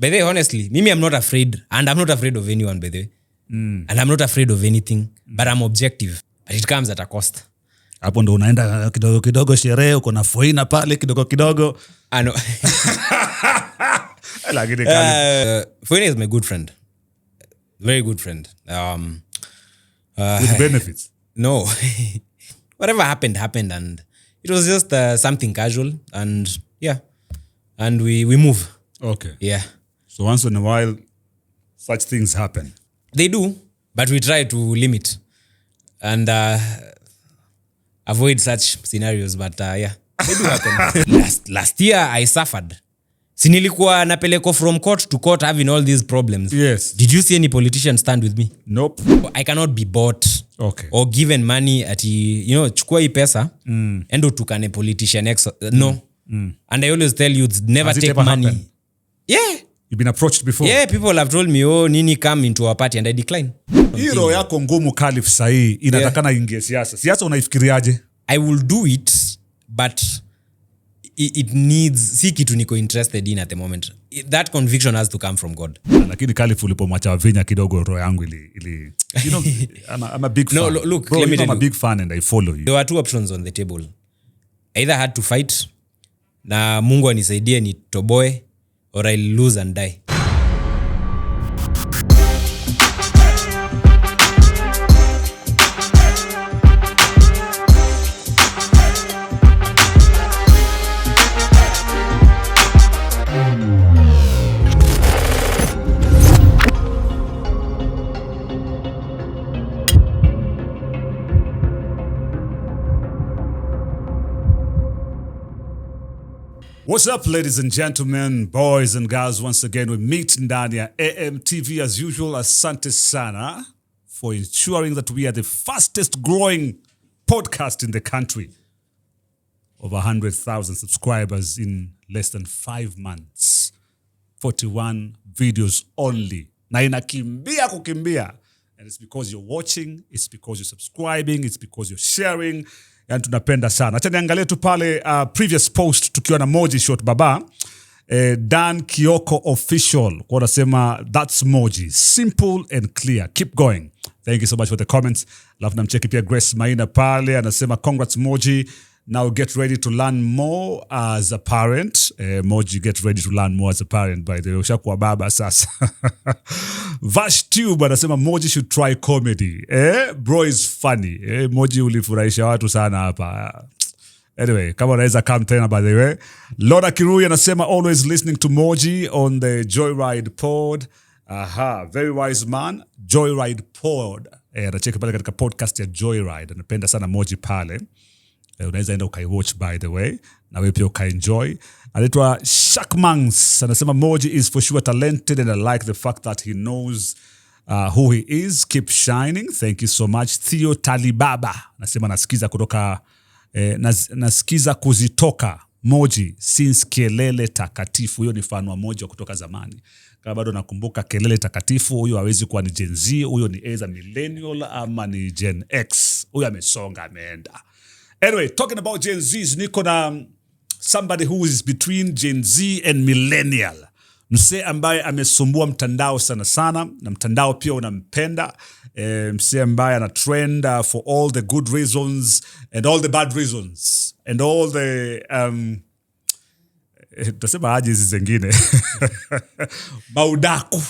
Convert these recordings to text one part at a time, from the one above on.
By the way, honestly, mimi I'm not afraid, and I'm not afraid of anyone, by the way. And I'm not afraid of anything, but I'm objective. But it comes at a cost. Hapo ndo unaenda kidogo sherehe, uko na foina pale kidogo. I know. Lakini Foina is my good friend. Very good friend. with benefits. No. Whatever happened, and it was just something casual, and yeah. And we move. Okay. Yeah. So once in a while, such things happen. They do, but we try to limit and avoid such scenarios. But yeah, they do happen. Last year, I suffered. Sinilikuwa napeleko from court to court having all these problems. Yes. Did you see any politician stand with me? Nope. I cannot be bought or given money at, chukua hii pesa, endo tukane politician X. No. And I always tell you, it's never take money. Happened? Yeah. You've been approached before? Yeah, people have told me, nini come into our party, and I decline. Hiro yako ngumu KHALIF sahi, inatakana ingie siasa. Siasa unaifikiriaje? I will do it, but it needs, si kitu niko interested in at the moment. That conviction has to come from God. Lakini KHALIF ulipomwacha Vinya kidogo roho yangu ili I'm a big fan. No, look, bro, let me tell I'm a you. big fan and I follow you. There were two options on the table. I either had to fight, na Mungu anisaidie nitoboe, or I'll lose and die. What's up, ladies and gentlemen, boys and girls? Once again, we meet ndani ya AMTV as usual. Asante sana for ensuring that we are the fastest growing podcast in the country. Over 100,000 subscribers in less than 5 months. 41 videos only. Na inakimbia kukimbia. And it's because you're watching, it's because you're subscribing, it's because you're sharing. Yani tunapenda sana. Acha niangalie tu pale previous post tukiwa na Moji shot baba. Dan Kioko official. Kwa nasema that's Moji. Simple and clear. Keep going. Thank you so much for the comments. Alafu namcheki pia Grace Maina pale anasema congrats Moji. Now get ready to learn more as a parent. Moji, get ready to learn more as a parent, by the way. Ushakuwa baba sasa. Vash Tube anasema Moji should try comedy. Bro is funny. Moji ulifurahisha watu sana hapa. Anyway, kama unaweza come tena, by the way. Lora Kirui anasema always listening to Moji on the Joyride Pod. Aha, very wise man. Joyride Pod. Anacheka pale katika podcast ya Joyride. Anapenda sana Moji pale. Unaweza enda ukaiwatch, by the way, na wewe pia ukaenjoy. Anaitwa Shakmangs anasema Moji is for sure talented and I like the fact that he knows who he is. Keep shining. Thank you so much. Theo Talibaba anasema nasikiza kutoka nasikiza kuzitoka Moji since Kelele Takatifu. Huyo ni fan wa Moji kutoka zamani. Kama bado nakumbuka Kelele Takatifu, huyo hawezi kuwa ni Gen Z, huyo ni either millennial ama ni Gen X. Huyo amesonga ameenda. Anyway, talking about Gen Zs, niko na somebody who is between Gen Z and millennial. Msee ambaye amesumbua mtandao sana sana, na mtandao pia unampenda. Msee ambaye ana trend for all the good reasons and all the bad reasons and all the tutasema aje hizi zingine maudaku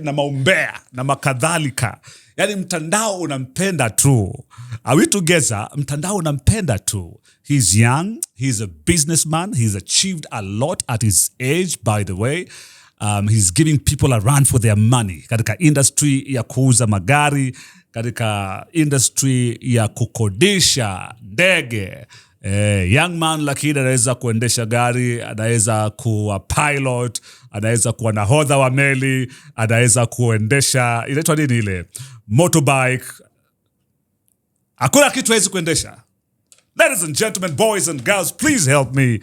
na maumbea na makadhalika. Yani mtandao unampenda tu. Are we together? Mtandao unampenda tu. He's young. He's a businessman. He's achieved a lot at his age, by the way. He's giving people a run for their money. Katika industry ya kuuza magari. Katika industry ya kukodisha ndege. Young man lakini anaweza kuendesha gari, anaweza kuwa pilot, anaweza kuwa nahodha wa meli, anaweza kuendesha inaitwa nini ile motorbike. Hakuna kitu hawezi kuendesha. Ladies and gentlemen, boys and girls, please help me.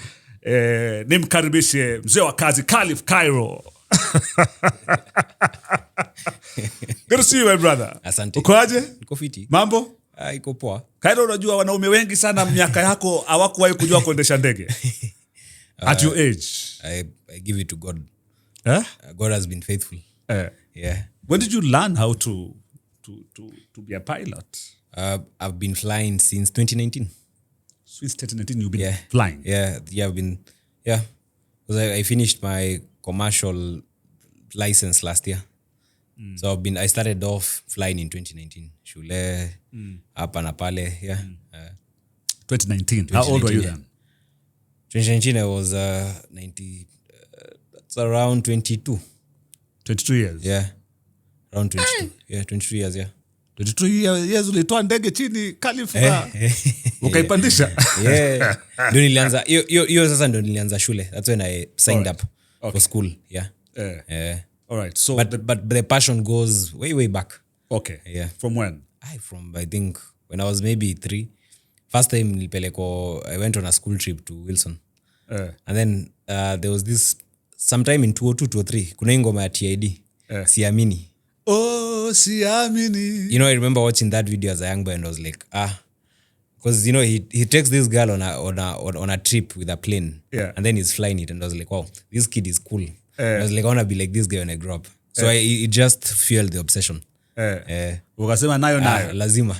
Nimkaribishe mzee wa kazi KHALIF Kairo. Good to see you, my brother. Asante. Uko aje? Niko fiti. Mambo? Iko poa. Kairo, unajua wanaume wengi sana miaka yako hawakuwahi kujua kuendesha ndege. At your age. I give it to God. God has been faithful. Yeah. When did you learn how to be a pilot? I've been flying since 2019. Since 2019, you've been flying? Yeah, I've been, because I finished my commercial license last year. So I started off flying in 2019. Shule, hapa na pale, 2019. How old were you then? 2019, I was 90, that's around 22. 22 years? Yeah, around 22. Yeah, 22 years, 22 years ulitoa ndege chini KHALIF ukaipandisha. Ndio nilianza hiyo sasa ndio nilianza shule. That's when I signed up for school. All right. So but the passion goes way back. Okay. Yeah. From when? I think when I was maybe 3. First time I went on a school trip to Wilson. And then there was this sometime in 2002 2003 kuna ngoma ya TID. Siamini. Oh, siamini. You know, I remember watching that video as a young boy and I was like, because you know he takes this girl on a trip with a plane, and then he's flying it, and I was like, wow, this kid is cool. I was like, I wanna be like this guy when I grow up. So it just fueled the obsession. Ukasema nayo lazima.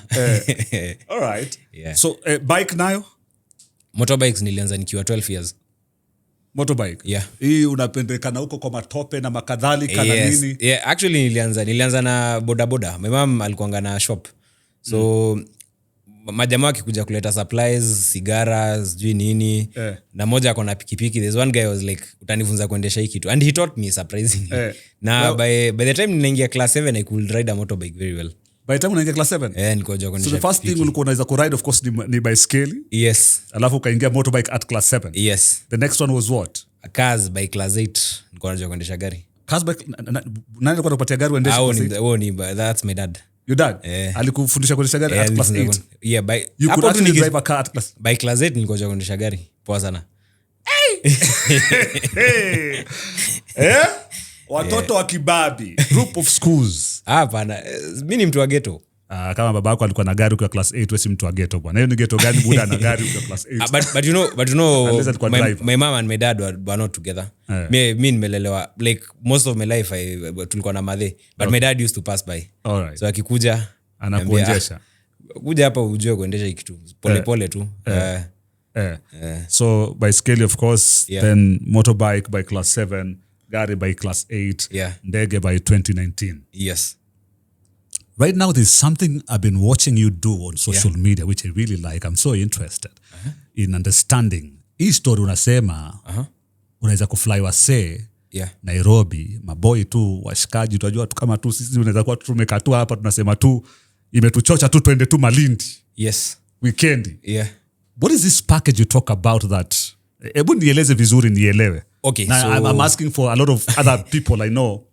All right. So bike nayo? Motorbikes nilianza nikiwa 12 years. Motorbike? Hii unapendekana huko kwa matope na makadhalika na nini? Actually nilianza na bodaboda. My mom alikuanga na shop. So majamaa akikuja kuleta supplies, sigara, sijui nini. Na moja ako na pikipiki. There's one guy was like, utanifunza kuendesha hii kitu. And he taught me surprisingly. Now by the time ninaingia class 7 I could ride a motorbike very well. By the time unaingia class 7? Nikoja kuendesha. So the first thing ulikuwa unaweza kuride of course ni baiskeli? Yes. Alafu ukaingia motorbike at class 7? Yes. The next one was what? Cars by class 8. Nilikuwa najua kuendesha gari. Cars by nani alikuwa anakupatia gari uendeshe class 8? That's my dad. Your dad? Alikufundisha kuendesha gari at class 8? Yeah, you could actually drive a car at class. By class 8 nilikuwa najua kuendesha gari. Poa sana. Watoto wa kibabi, group of schools. Hapana, mimi ni mtu wa ghetto. Kama babako alikuwa na gari kwa class 8, wewe si mtu wa ghetto bwana. Hiyo ni ghetto gani buda na gari kwa class 8? But you know my mom and my dad were not together. Me nimelelewa like most of my life tulikuwa na madhe, but my dad used to pass by. All right. So akikuja anakuonyesha. Kuja hapa ujue kuendesha kitu pole tu. So by scale of course, then motorbike by class 7, gari by class 8, ndege by 2019. Yes. Right now, there's something I've been watching you do on social media, which I really like. I'm so interested in understanding. Hii story unasema, unaweza kufly wasee, Nairobi, maboy tu, washikaji, tunajua tu kama tu, sisi unaweza kuwa tumeka tu hapa, tunasema tu, imetuchocha tu, tuende tu Malindi. Yes. Weekendi. Yeah. What is this package you talk about that? Ebu nieleze vizuri nielewe. Okay, now, so I'm asking for a lot of other people I know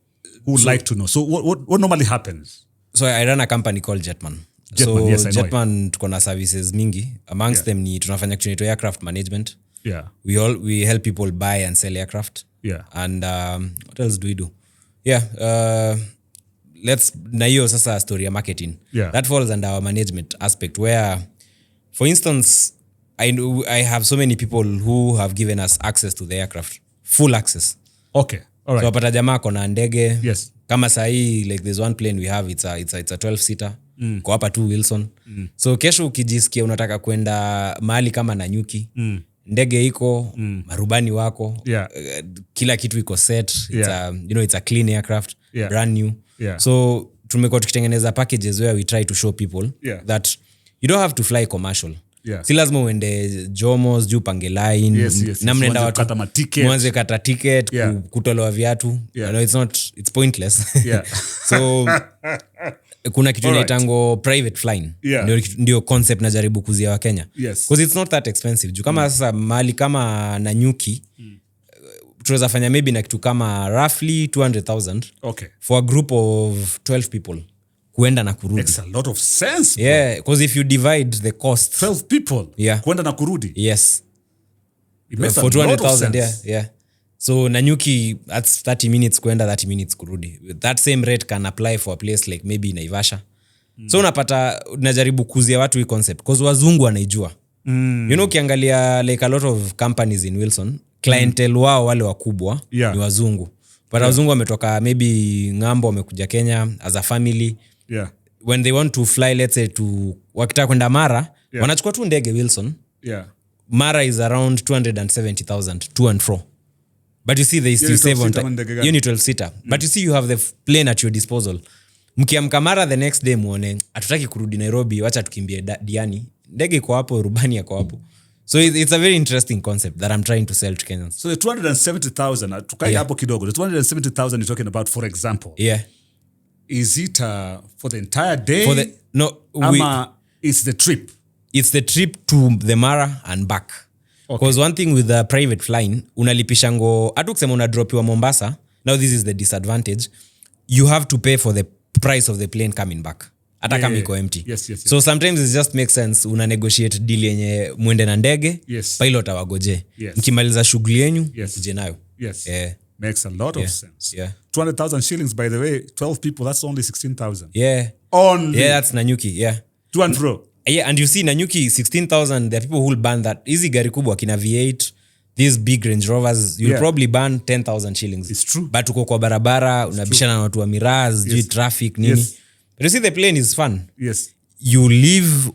who would like to know. So what normally happens? So I run a company called Jetman. Jetman, yes, I know. Jetman tuko na services mingi. Amongst them ni tunafanya kitu inaitwa aircraft management. Yeah. We help people buy and sell aircraft. Yeah. And what else do we do? Yeah. Let's na hiyo sasa story ya marketing. Yeah. That falls under our management aspect where, for instance, I have so many people who have given us access to the aircraft. Full access. Okay. All right. So wapata jamaa kona ndege. Yes. Kama sahi like there's one plane we have, it's a 12 seater. Kwa hapa tu Wilson. So kesho ukijisikia unataka kwenda mahali kama Nanyuki, ndege iko, marubani wako, kila kitu iko set. It's a clean aircraft, brand new. So tumekuwa tukitengeneza packages where we try to show people that you don't have to fly commercial. Si lazima uende Jomos, juu pange line, na mnenda watu mwanze kata ticket, kutolewa viatu. It's pointless. So kuna kitu inaitango private flying. Ndio concept najaribu kuzia wa Kenya. Because it's not that expensive. Juu kama sasa mahali kama Nanyuki, tunaweza fanya maybe na kitu kama roughly 200,000 for a group of 12 people. Kuenda na kurudi. Makes a lot of sense. Bro. Yeah, because if you divide the cost, 12 people. Kuenda na kurudi. Yes. It makes for 200,000. Yeah. So Nanyuki, that's 30 minutes kuenda, 30 minutes kurudi. That same rate can apply for a place like maybe Naivasha. So unapata najaribu kuzia watu hii concept because wazungu wanaijua. You know, ukiangalia like a lot of companies in Wilson, clientele wao wale wakubwa ni wazungu. but wazungu wametoka maybe ngambo wamekuja Kenya as a family. When they want to fly, let's say to wakitaka kwenda Mara, wanachukua tu ndege Wilson. Mara is around 270,000 to and fro. But you see, they still save on unit 12-seater. But you see, you have the plane at your disposal. Mkiamka Mara the next day muone, hatutaki kurudi Nairobi, wacha tukimbie Diani. Ndege iko hapo, rubani yako hapo. So it's a very interesting concept that I'm trying to sell to Kenyans. So the 270,000, tukai hapo kidogo. The 270,000 you're talking about, for example. Is it for the entire day? It's the trip. It's the trip to the Mara and back. Because one thing with the private flying, unalipishango, atu kusema unadropiwa Mombasa, now this is the disadvantage, you have to pay for the price of the plane coming back. Ata kama iko empty. Yes. So sometimes it just makes sense, una negotiate deal yenye muende na ndege, pilot awagoje. Mkimaliza shughuli yenu, kuje nayo. Makes a lot of sense. 200,000 shillings, by the way, 12 people, that's only 16,000. Only. That's Nanyuki, To and fro. And you see Nanyuki 16,000, there are people who will burn that. Easy gari kubwa kina V8, these big Range Rovers, you'll probably burn 10,000 shillings. It's true. But uko kwa barabara, unabishana na watu wa Miraz, traffic, nini. But you see the plane is fun. You leave,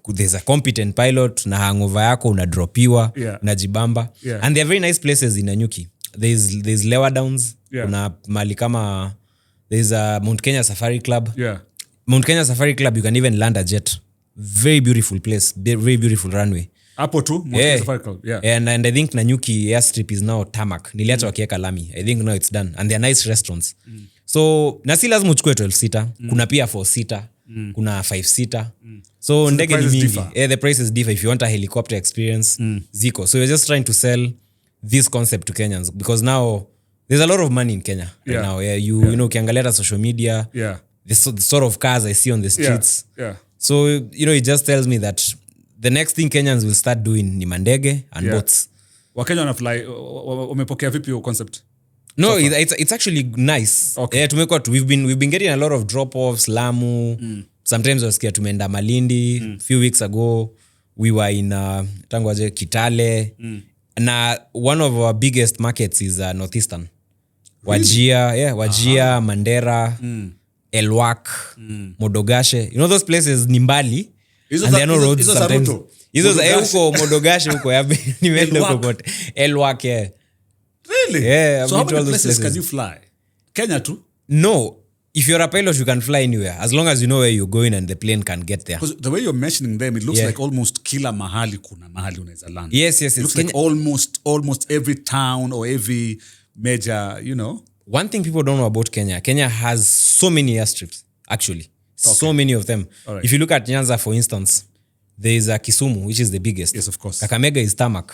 there's a competent pilot, na hangover yako, unadropiwa, unajibamba. And there are very nice places in Nanyuki. There's Lewa Downs, kuna mali kama, there's a Mount Kenya Safari Club. Mount Kenya Safari Club, you can even land a jet. Very beautiful place, very beautiful runway. Apo tu, Mount Kenya Safari Club. And I think Nanyuki airstrip is now tarmac. Niliacha wakieka lami. I think now it's done. And they're nice restaurants. So, na si lazima uchukue 12-seater. Kuna pia 4-seater. Kuna 5-seater. So ndege ni mingi. The prices differ. If you want a helicopter experience, ziko. So you're just trying to sell this concept to Kenyans. Because now, there's a lot of money in Kenya right now. You know, ukiangalia social media, the sort of cars I see on the streets. So, you know, it just tells me that the next thing Kenyans will start doing ni mandege and boats. Wakenya wanafly, umepokea vipi your concept? No, it's actually nice. We've been getting a lot of drop-offs, Lamu. Sometimes wasikia tumeenda Malindi. Few weeks ago, we were in Kitale. Na one of our biggest markets is Northeastern. Wajia, Mandera, Elwak, Modogashe. You know those places ni mbali. And there are no roads sometimes. Huko Modogashe huko nimeenda huko kote. Elwak, Really? So how many places can you fly? Kenya too? No. If you're a pilot, you can fly anywhere as long as you know where you're going and the plane can get there. Because the way you're mentioning them, it looks like almost kila mahali kuna mahali unaweza land. Yes. It looks like almost every town or every major, you know. One thing people don't know about Kenya has so many airstrips, actually. So many of them. Right. If you look at Nyanza, for instance, there is a Kisumu, which is the biggest. Yes, of course. Kakamega is tarmac.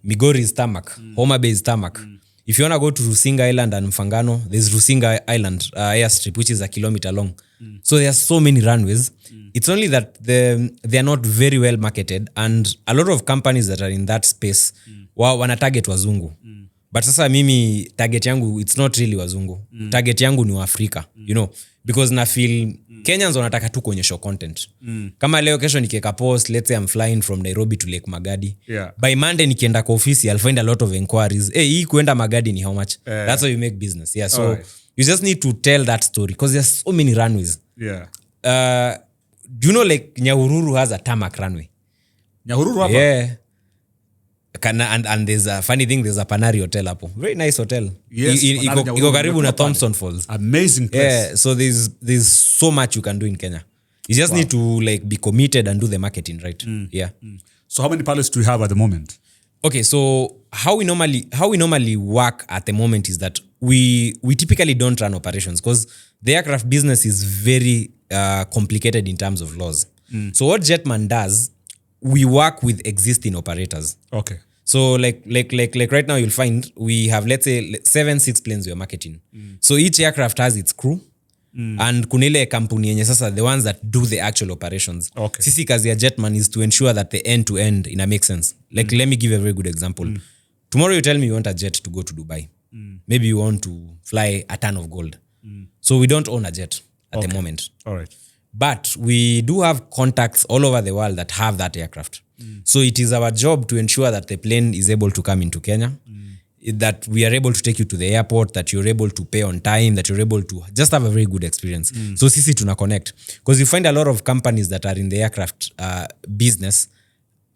Migori is tarmac. Homa Bay is tarmac. If you want to go to Rusinga Island and Mfangano, there's Rusinga Island airstrip, which is 1 kilometer long. So there are so many runways. It's only that they are not very well marketed, and a lot of companies that are in that space wana target wazungu. But sasa mimi target yangu, it's not really wazungu. Target yangu ni Waafrika, you know, because na feel Kenyans wanataka tu kuonyesha content. Kama leo kesho nikiweka post, let's say I'm flying from Nairobi to Lake Magadi. By Monday nikienda kwa ofisi, I'll find a lot of inquiries. Hii kuenda Magadi ni how much? That's how you make business. So you just need to tell that story because there's so many runways. Do you know like Nyahururu has a tarmac runway? Nyahururu hapa? And there's a funny thing, there's a Panari hotel hapo. Very nice hotel. Iko karibu na Thompson Falls. Amazing place. So there's so much you can do in Kenya. You just need to like be committed and do the marketing right. So how many pilots do you have at the moment? Okay, so how we normally work at the moment is that we typically don't run operations because the aircraft business is very complicated in terms of laws. So what Jetman does, we work with existing operators. Okay. So like right now you'll find we have, let's say 7-6 planes we are marketing. So each aircraft has its crew. And kunile kampuni yenye sasa the ones that do the actual operations. Okay. Sisi kazi ya Jetman is to ensure that the end to end ina make sense. Like let me give a very good example. Tomorrow you tell me you want a jet to go to Dubai. Maybe you want to fly a ton of gold. So we don't own a jet at the moment. All right. But we do have contacts all over the world that have that aircraft. So it is our job to ensure that the plane is able to come into Kenya. that we are able to take you to the airport, that you're able to pay on time, that you're able to just have a very good experience. So sisi tuna connect. Because you find a lot of companies that are in the aircraft business,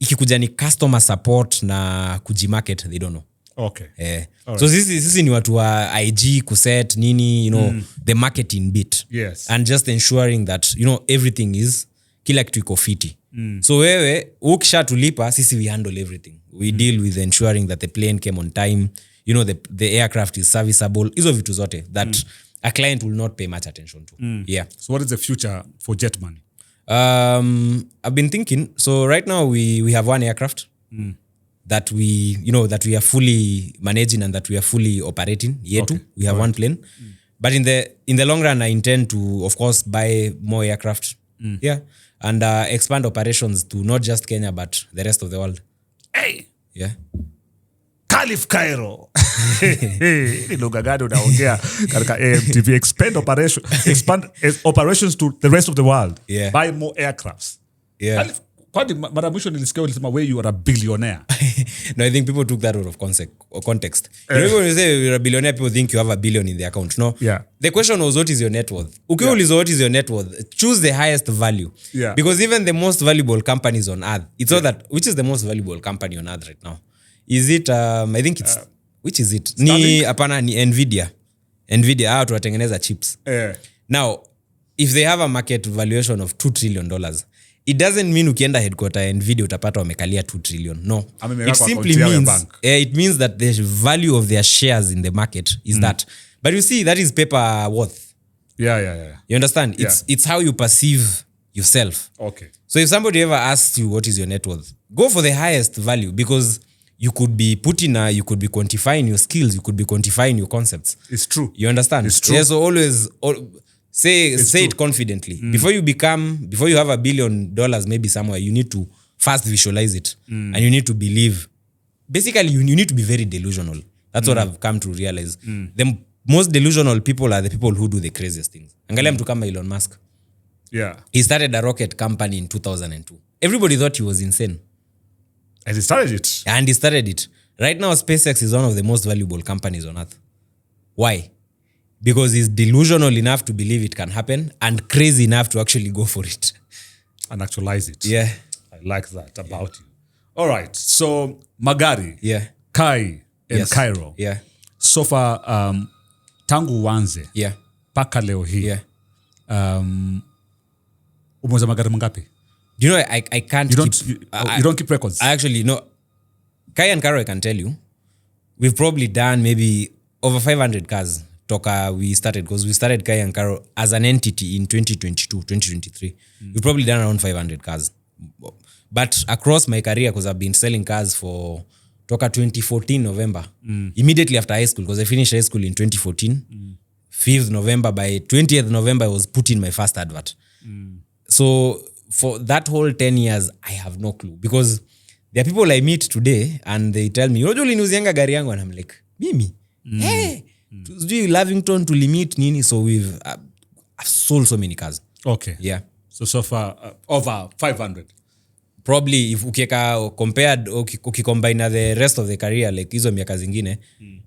ikikuja ni customer support na kujimarket, they don't know. Okay. Right. So sisi ni watu wa IG, kuset, nini, the marketing bit. Yes. And just ensuring that, everything is, kila kitu iko fiti. So wewe, ukisha tulipa, sisi we handle everything. We deal with ensuring that the plane came on time, the aircraft is serviceable. Hizo vitu zote that a client will not pay much attention to. Yeah. So what is the future for Jet Money? I've been thinking, so right now we have one aircraft that we are fully managing and that we are fully operating. Okay. We have one plane. But in the long run, I intend to, of course, buy more aircraft. Yeah. And expand operations to not just Kenya, but the rest of the world. Hey! Yeah. KHALIF Kairo. Ni lugha gani unaongea katika AMTV? Expand operations to the rest of the world. Yeah. Buy more aircrafts. Yeah. KHALIF, kwani mara mwisho nilisikia ulisema where you are a billionaire. No, I think people took that out of context. When you say you're a billionaire, people think you have $1 billion in the account. No. Yeah. The question was, what is your net worth? Ukiuliza what is your net worth? Choose the highest value. Yeah. Because even the most valuable companies on earth, it's all that, which is the most valuable company on earth right now? Is it, I think it's, which is it? Ni Nvidia. Nvidia, watu watengeneza chips. Now, if they have a market valuation of $2 trillion, it doesn't mean ukienda headquarter Nvidia utapata wamekalia $2 trillion. No. It simply means it means that the value of their shares in the market is that. But you see, that is paper worth. Yeah. You understand? It's how you perceive yourself. Okay. So if somebody ever asks you what is your net worth, go for the highest value, because you could be you could be quantifying your skills, you could be quantifying your concepts. It's true. You understand? It's true. Yeah, so always say it confidently. Before you have $1 billion maybe somewhere, you need to first visualize it. And you need to believe. Basically, you need to be very delusional. That's what I've come to realize. The most delusional people are the people who do the craziest things. Angalia mtu kama Elon Musk. Yeah. He started a rocket company in 2002. Everybody thought he was insane. And he started it. Right now, SpaceX is one of the most valuable companies on earth. Why? Because he's delusional enough to believe it can happen and crazy enough to actually go for it. And actualize it. Yeah. I like that about you. All right. So, Magari, Yeah. Kai, and Kairo. Yeah. So far, tangu uanze, Yeah. paka leo hii, Yeah. umeuza magari mangapi? Do you know, I can't You keep... don't keep records? I actually, no. Kai and Kairo, I can tell you, we've probably done maybe over 500 cars toka we started, because we started Kai and Kairo as an entity in 2022, 2023. We've probably done around 500 cars. But across my career, because I've been selling cars for toka 2014 November, immediately after high school, because I finished high school in 2014, 5th November, by 20th November, I was putting my first advert. So for that whole 10 years, I have no clue, because there are people I meet today and they tell me, unajua uliniuzianga gari yangu, and I'm like, mimi? Hey! Do Lavington to limit nini? So I've sold so many cars. Okay. Yeah. So far, over 500. Probably if ukicombine the rest of the career, like hizo miaka zingine,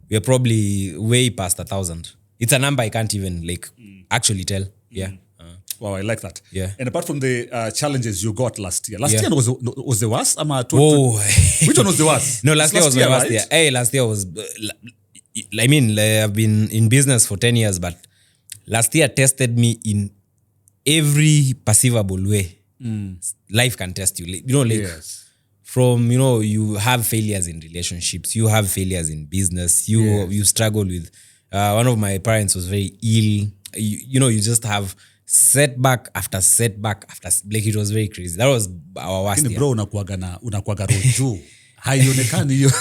we're probably way past 1,000. It's a number I can't even actually tell. Yeah. Wow, I like that. Yeah. And apart from the challenges you got last year Yeah. was the worst? Whoa. Which one was the worst? No, last year was my worst year. Right? Hey, last year was... I mean, I've been in business for 10 years, but last year tested me in every perceivable way. Life can test you. Yes. From, you have failures in relationships, you have failures in business, you struggle with... one of my parents was very ill. You just have setback after setback after... it was very crazy. That was our worst year. Bro, unakuaga roju. Haionekani hiyo.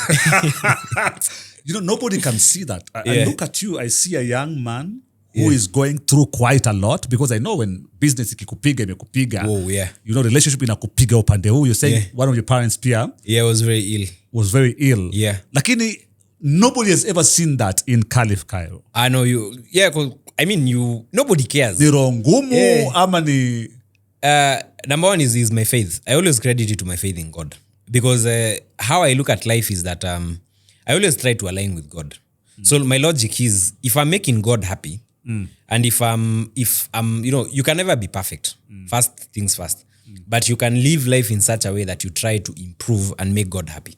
Nobody can see that. I look at you, I see a young man who is going through quite a lot, because I know when business ikikupiga, imekupiga. Oh, yeah. Relationship inakupiga upande huu. You're saying one of your parents pia was very ill. Yeah. Lakini nobody has ever seen that in KHALIF Kairo. I know you. Yeah, because nobody cares. Ni roho ngumu ama ni... Number one is my faith. I always credit it to my faith in God. Because how I look at life is that I always try to align with God. So my logic is, if I'm making God happy, and if I'm, you can never be perfect. First things first. But you can live life in such a way that you try to improve and make God happy.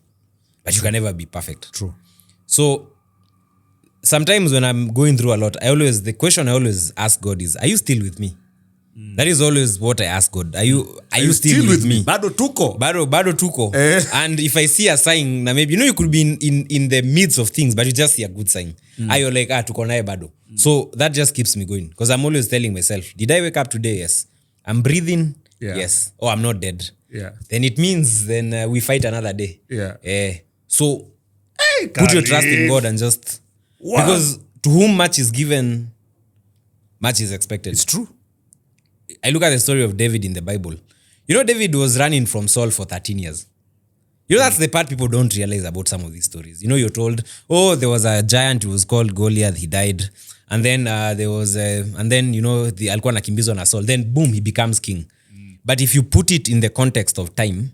But you can never be perfect. True. So sometimes when I'm going through a lot, the question I always ask God is, are you still with me? That is always what I ask God. Are you still with me? Bado tuko. Bado tuko. And if I see a sign, maybe, you could be in the midst of things, but you just see a good sign. You're like, tuko nae bado. So that just keeps me going. Because I'm always telling myself, did I wake up today? Yes. I'm breathing? Yeah. Yes. Oh, I'm not dead. Yeah. Then it means we fight another day. Yeah. So put your trust in God and just... Wow. Because to whom much is given, much is expected. It's true. I look at the story of David in the Bible. David was running from Saul for 13 years. That's the part people don't realize about some of these stories. You're told, there was a giant who was called Goliath, he died. And then there was, alikuwa nakimbizwa na Saul. Then boom, he becomes king. But if you put it in the context of time,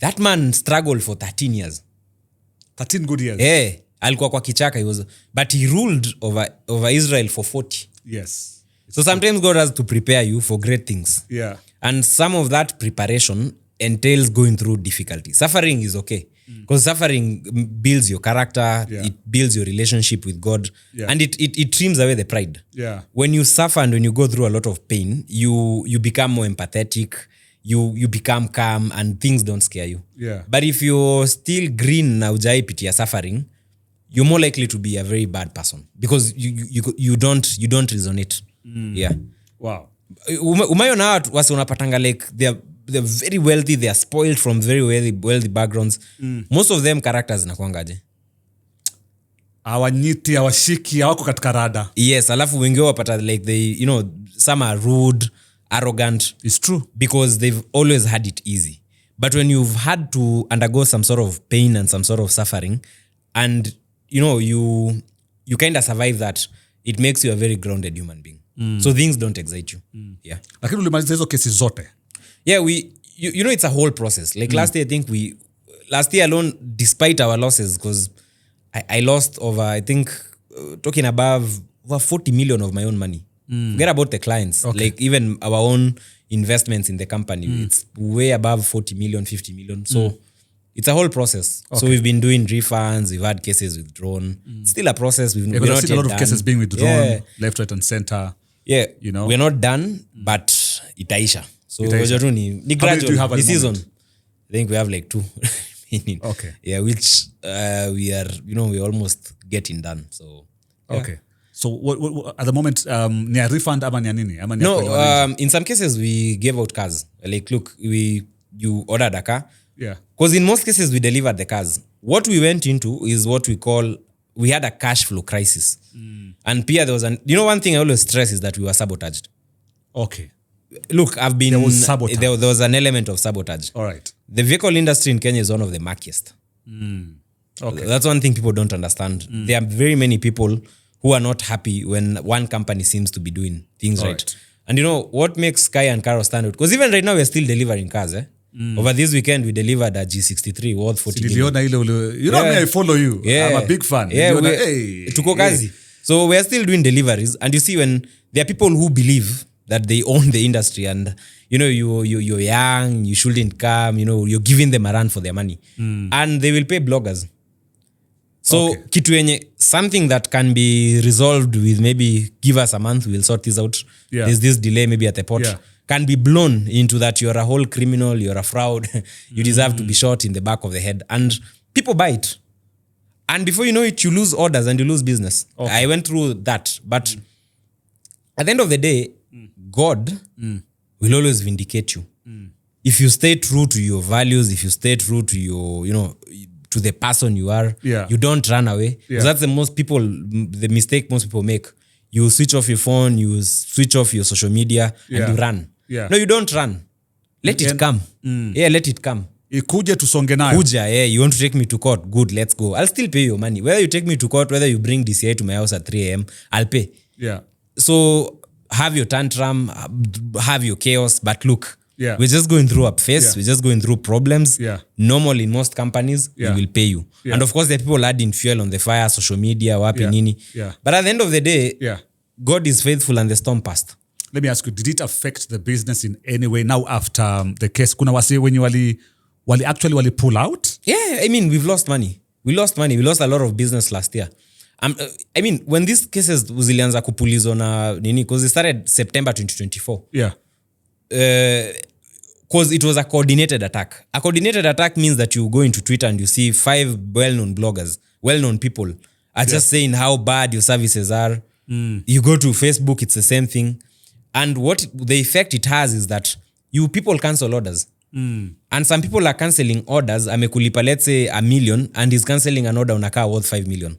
that man struggled for 13 years. 13 good years. Yeah. Alikuwa kwa kichaka, but he ruled over Israel for 40. Yes. So sometimes God has to prepare you for great things. Yeah. And some of that preparation entails going through difficulty. Suffering is okay. Because suffering builds your character, it builds your relationship with God, and it trims away the pride. Yeah. When you suffer and when you go through a lot of pain, you become more empathetic, you become calm, and things don't scare you. Yeah. But if you're still green na hujai pitia suffering, you're more likely to be a very bad person because you don't resonate. Yeah. Wow. Umayona watu wasi unapatanga like they're very wealthy, they are spoiled from very wealthy backgrounds. Most of them characters nakuangaje? Hawanyiti, hawashiki, hawako katika rada. Yes, alafu wengi wapata like they, some are rude, arrogant. It's true. Because they've always had it easy. But when you've had to undergo some sort of pain and some sort of suffering, and you kind of survive that, it makes you a very grounded human being. So things don't excite you. Yeah. Lakini ulimaliza hizo kesi zote. Yeah, it's a whole process. Like last year alone, despite our losses, because I lost over, I think, talking above over 40 million of my own money. Forget about the clients. Okay. Like even our own investments in the company, it's way above 40 million, 50 million. So it's a whole process. Okay. So we've been doing refunds, we've had cases withdrawn. Still a process. We've not seen a lot of cases being withdrawn, left, right, and center. Yeah, we're not done, but itaisha. So ni gradual. This season, I think we have like 2. Okay. Yeah, which we are, we're almost getting done. So yeah. Okay. So what at the moment, ni a refund ama ni nini? No, in some cases we gave out cars. Like, look, you ordered a car. Yeah. Because in most cases we delivered the cars. What we went into is what we had a cash flow crisis. And Pia, there was one thing I always stress is that we were sabotaged. Okay. Look, there was sabotage. There was an element of sabotage. All right. The vehicle industry in Kenya is one of the murkiest. Okay. That's one thing people don't understand. There are very many people who are not happy when one company seems to be doing things right. And what makes Sky and Kairo stand out? Because even right now we're still delivering cars. Over this weekend we delivered a G63 worth 40 million. Me, I follow you. Yeah. I'm a big fan. Yeah, tuko kazi. So we're still doing deliveries. And you see, when there are people who believe that they own the industry and you're young, you shouldn't come, you're giving them a run for their money. And they will pay bloggers. So kitu yenye, something that can be resolved with maybe give us a month, we'll sort this out. Yeah. There's this delay maybe at the port. Yeah. Can be blown into that you're a whole criminal, you're a fraud, you deserve to be shot in the back of the head. And people buy it. And before you know it, you lose orders and you lose business. Okay. I went through that. But at the end of the day, God will always vindicate you. If you stay true to your values, if you stay true to your, to the person you are, you don't run away. Yeah. That's the mistake most people make. You switch off your phone, you switch off your social media, and you run. Yeah. No, you don't run. Let it come. Yeah, let it come. Ikuje tusonge nayo. Kuja, you want to take me to court? Good, let's go. I'll still pay your money. Whether you take me to court, whether you bring DCI to my house at 3 a.m., I'll pay. Yeah. So have your tantrum, have your chaos, but look, Yeah. We're just going through a phase. Yeah. We're just going through problems. Yeah. Normal in most companies, Yeah. we will pay you. Yeah. And of course, there are people adding fuel on the fire, social media, wapi Yeah. nini. Yeah. But at the end of the day, Yeah. God is faithful and the storm passed. Let me ask you, did it affect the business in any way now after the case? Kuna wasi wenye wali pull out? Yeah, I mean, we've lost money. We lost money. We lost a lot of business last year. I mean, when these cases zilianza kupulizwa na nini, because it started September 2024. Yeah. Because it was a coordinated attack. A coordinated attack means that you go into Twitter and you see 5 well-known bloggers, well-known people are just saying how bad your services are. You go to Facebook, it's the same thing. And what the effect it has is that you people cancel orders. And some people are cancelling orders. Amekulipa, let's say, $1 million, and he's cancelling an order on a car worth $5 million.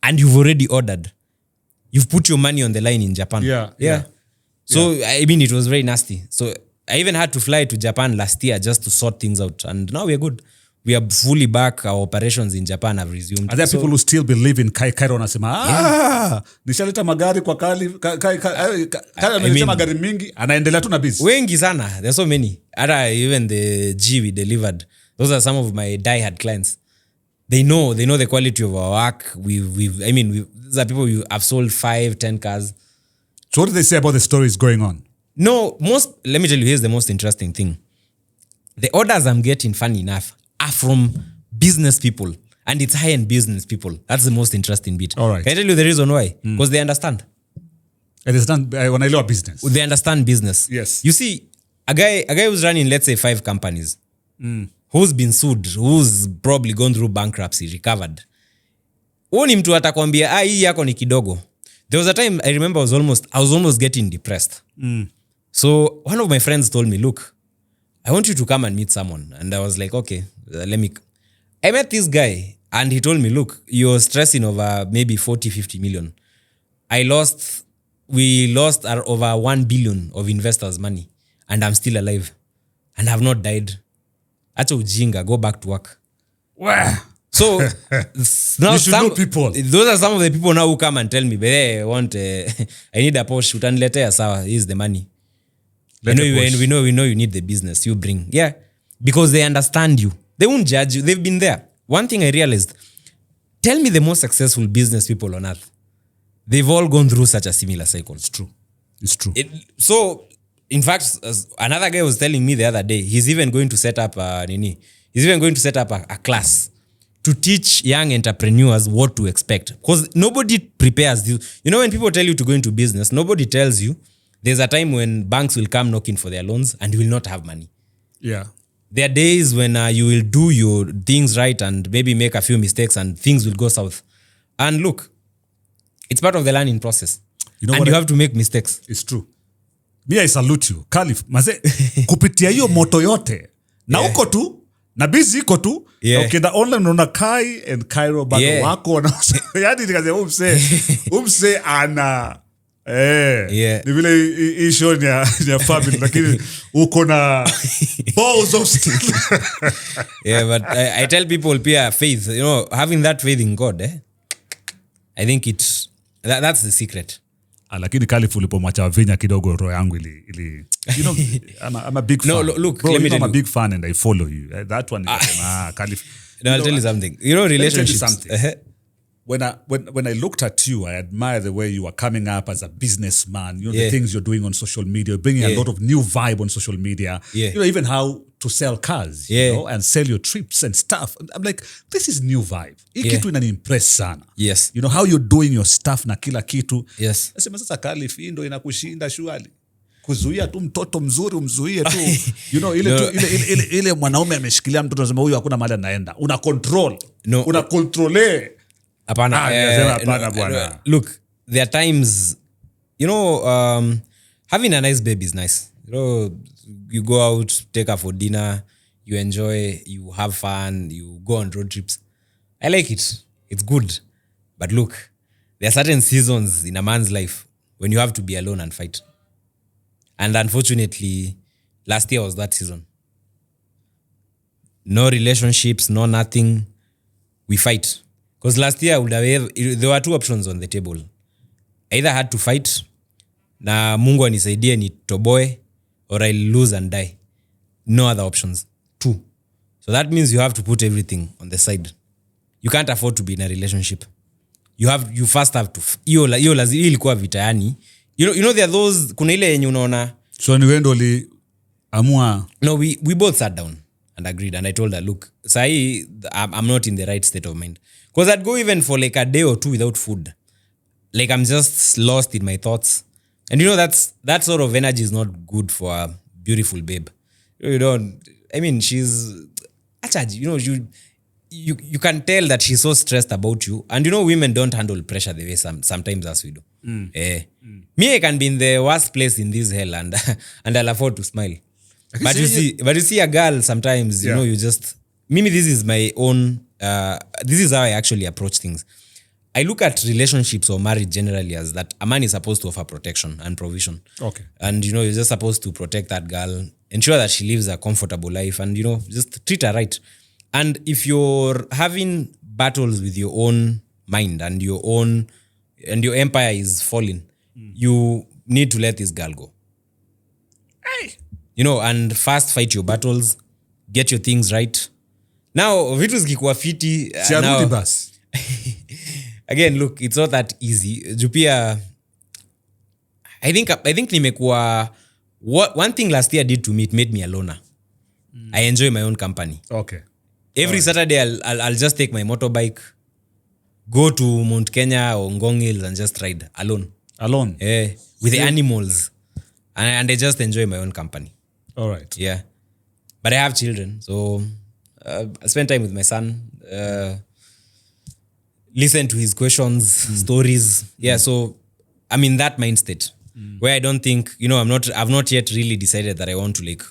And you've already ordered. You've put your money on the line in Japan. Yeah. So, I mean, it was very nasty. So, I even had to fly to Japan last year just to sort things out. And now we're good. We are fully back. Our operations in Japan have resumed. Are there people who still believe in Kairo nasema, nishaleta magari kwa KHALIF, Kairo magari mingi, anaendelea tu na busy. Wengi sana. There's so many. Even the G we delivered. Those are some of my diehard clients. They know the quality of our work. These are people who have sold 5-10 cars. So what do they say about the stories going on? No, let me tell you, here's the most interesting thing. The orders I'm getting, funny enough, are from business people. And it's high-end business people. That's the most interesting bit. All right. Can I tell you the reason why? Because they understand. When I love business. They understand business. Yes. You see, a guy who's running, let's say, 5 companies, who's been sued, who's probably gone through bankruptcy, recovered. Huyo ni mtu atakwambia, hii yako ni kidogo. There was a time, I remember I was almost getting depressed. So one of my friends told me, look, I want you to come and meet someone. And I was like, okay, I met this guy and he told me, look, you're stressing over maybe 40-50 million. We lost over 1 billion of investors' money and I'm still alive and have not died. Acha ujinga, go back to work. Wow. So now you should know people. Those are some of the people now who come and tell me, but hey, I need a Porsche. Utaniletea sawa, here's the money. We know you need the business. You bring. Yeah. Because they understand you. They won't judge you. They've been there. One thing I realized, tell me the most successful business people on earth. They've all gone through such a similar cycle. It's true. So, in fact, another guy was telling me the other day, he's even going to set up a class to teach young entrepreneurs what to expect. Because nobody prepares you. You know, when people tell you to go into business, nobody tells you there's a time when banks will come knocking for their loans and you will not have money. Yeah. There are days when you will do your things right and maybe make a few mistakes and things will go south. And look, it's part of the learning process. You know, and you have to make mistakes. It's true. Me, I salute you. KHALIF, maze, kupitia hiyo moto yote. Na uko tu, na busy iko tu. Na ukienda online unaona Kai and Kairo bado wako. Yani nikasema umse ana... ni vile hii show ni ya family lakini uko na balls of steel. Yeah, but I tell people pia faith, you know, having that faith in God, I think that's the secret. Lakini KHALIF ulipomwacha Vinya kidogo roho yangu ili you know, I'm a big fan. No, look, bro, let me tell you. I'm a big fan and I follow you. That one KHALIF. No, I'll tell you something. You know, relationships. When I looked at you, I admire the way you are coming up as a businessman. You know, the things you're doing on social media, bringing a lot of new vibe on social media. You know, even how to sell cars, you know, and sell your trips and stuff. I'm like, this is new vibe. Hii kitu inani-impress sana. Yes. You know, how you're doing your stuff na kila kitu. Yes. Nasema sasa KHALIF, hii ndo inakushinda shuali. Kuzuia tu mtoto mzuri umzuie tu. You know, ile mwanaume ameshikilia mtoto anasema huyu hakuna mahali anaenda. Una control. Una controle. Look, there are times, you know, having a nice baby is nice. You know, you go out, take her for dinner, you enjoy, you have fun, you go on road trips. I like it. It's good. But look, there are certain seasons in a man's life when you have to be alone and fight. And unfortunately, last year was that season. No relationships, no nothing. We fight. Because last year, there were 2 options on the table. I either had to fight, na Mungu anisaidie ni toboe, or I'll lose and die. no other options. 2. So that means you have to put everything on the side. You can't afford to be in a relationship. You first have to hiyo lazima ilikuwa vita yani. You know there are those kuna ile yenye unaona. So ni wewe ndo amua. No, we both sat down and agreed, and I told her, look, Sai, I'm not in the right state of mind. Because I'd go even for like a day or 2 without food. Like I'm just lost in my thoughts. And that sort of energy is not good for a beautiful babe. She's you can tell that she's so stressed about you. And women don't handle pressure the way sometimes as we do. Me, I can be in the worst place in this hell and I'll afford to smile. But you see a girl sometimes, you just... Mimi, this is my own... this is how I actually approach things. I look at relationships or marriage generally as that a man is supposed to offer protection and provision. Okay. And, you're just supposed to protect that girl, ensure that she lives a comfortable life and, just treat her right. And if you're having battles with your own mind and your empire is falling, you need to let this girl go. Hey. And fast fight your battles, get your things right. Now, vitu zikikuwa fiti, siarudi bas. Again, look, it's not that easy. Jupia, I think nimekuwa, one thing last year did to me, it made me a loner. I enjoy my own company. Okay. Every Saturday, I'll just take my motorbike, go to Mount Kenya or Ngong Hills and just ride alone. Alone? With the animals. And I just enjoy my own company. All right. Yeah. But I have children, so I spend time with my son, listen to his questions, stories. Yeah, so I'm in that mind state where I don't think, I've not yet really decided that I want to like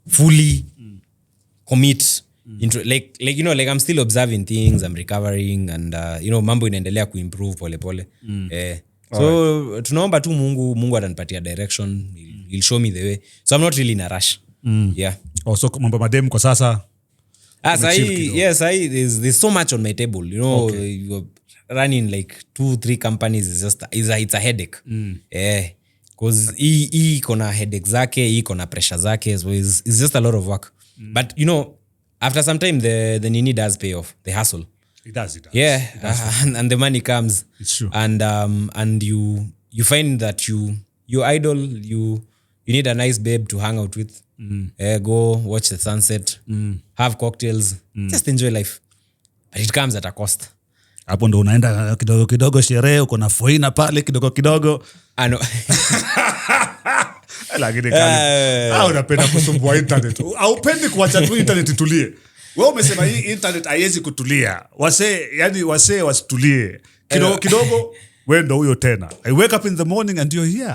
fully commit into like I'm still observing things, I'm recovering and mambo inaendelea kuimprove pole pole. So tunaomba tu Mungu atanipatia direction, he'll show me the way. So I'm not really in a rush. Yeah. Also mambo madem kwa sasa. There's so much on my table. You're running like 2-3 companies it's a headache. Because hii kona headache zake, hii kona pressure zake, so it's just a lot of work. But after some time the nini does pay off, the hustle. It does. Yeah, it does. And the money comes. It's true. And you find that you idle, you need a nice babe to hang out with. Go watch the sunset, have cocktails, just enjoy life. But it comes at a cost. Hapo ndo unaenda kidogo kidogo sherehe, uko na foina pale kidogo kidogo. No. Lakini kali. Unapenda kusumbua internet. Haupendi kuacha tu internet itulie. Wewe umesema hii internet haiwezi kutulia. Wasee wasitulie. Kidogo wewe ndo huyo tena. I wake up in the morning and you're here.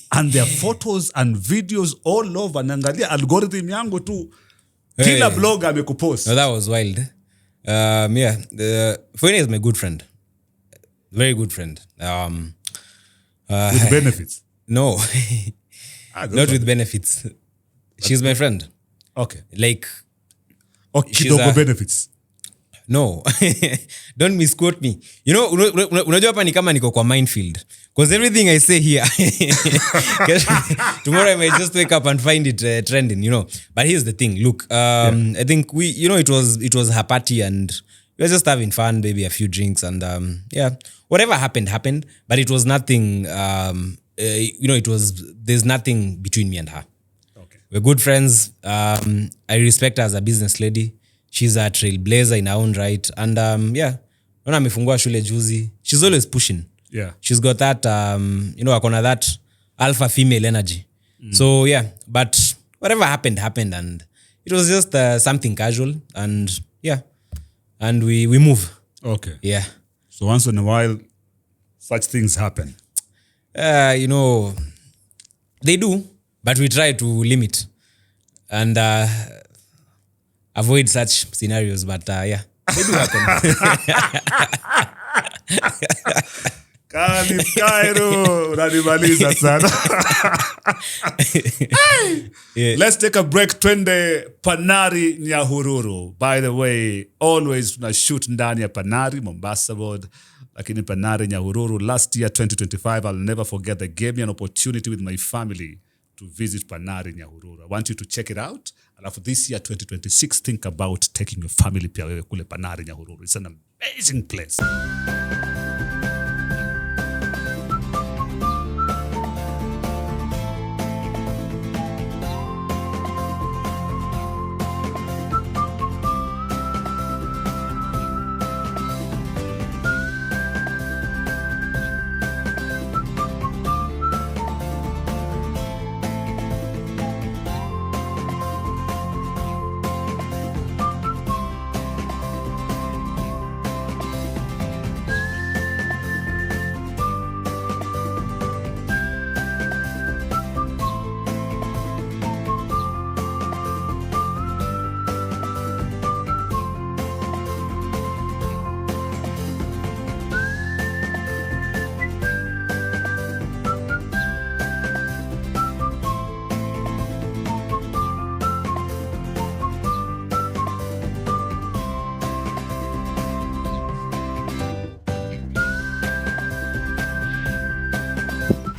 And there are photos and videos all over. Naangalia algorithm yangu tu. Kila blogger amekupost. No, that was wild. Foina is my good friend. Very good friend. With benefits? No. Not with benefits. She's my friend. Okay. Like... kidogo benefits. No. Don't misquote me. Unajua hapa ni kama niko kwa minefield. Because everything I say here, tomorrow I might just wake up and find it trending, But here's the thing. Look, I think it was her party and we were just having fun, maybe a few drinks and whatever happened. But it was nothing, there's nothing between me and her. Okay. We're good friends. I respect her as a business lady. She's a trailblazer in her own right. And naona amefungua shule juzi. She's always pushing. Yeah. She's got that, akona that alpha female energy. So yeah, but whatever happened and it was just something casual and and we move. Okay. Yeah. So once in a while, such things happen. They do, but we try to limit and avoid such scenarios. But they do happen. KHALIF, Kairo, unanimaliza sana. Let's take a break. Twende Panari Nyahururu. By the way, always tuna shoot ndani ya Panari, Mombasa Road. Lakini Panari Nyahururu, last year 2025, I'll never forget the gave me an opportunity with my family. to visit Panari Nyahururu. I want you to check it out. Alafu this year 2026, think about taking your family pia wewe kule Panari Nyahururu. It's an amazing place.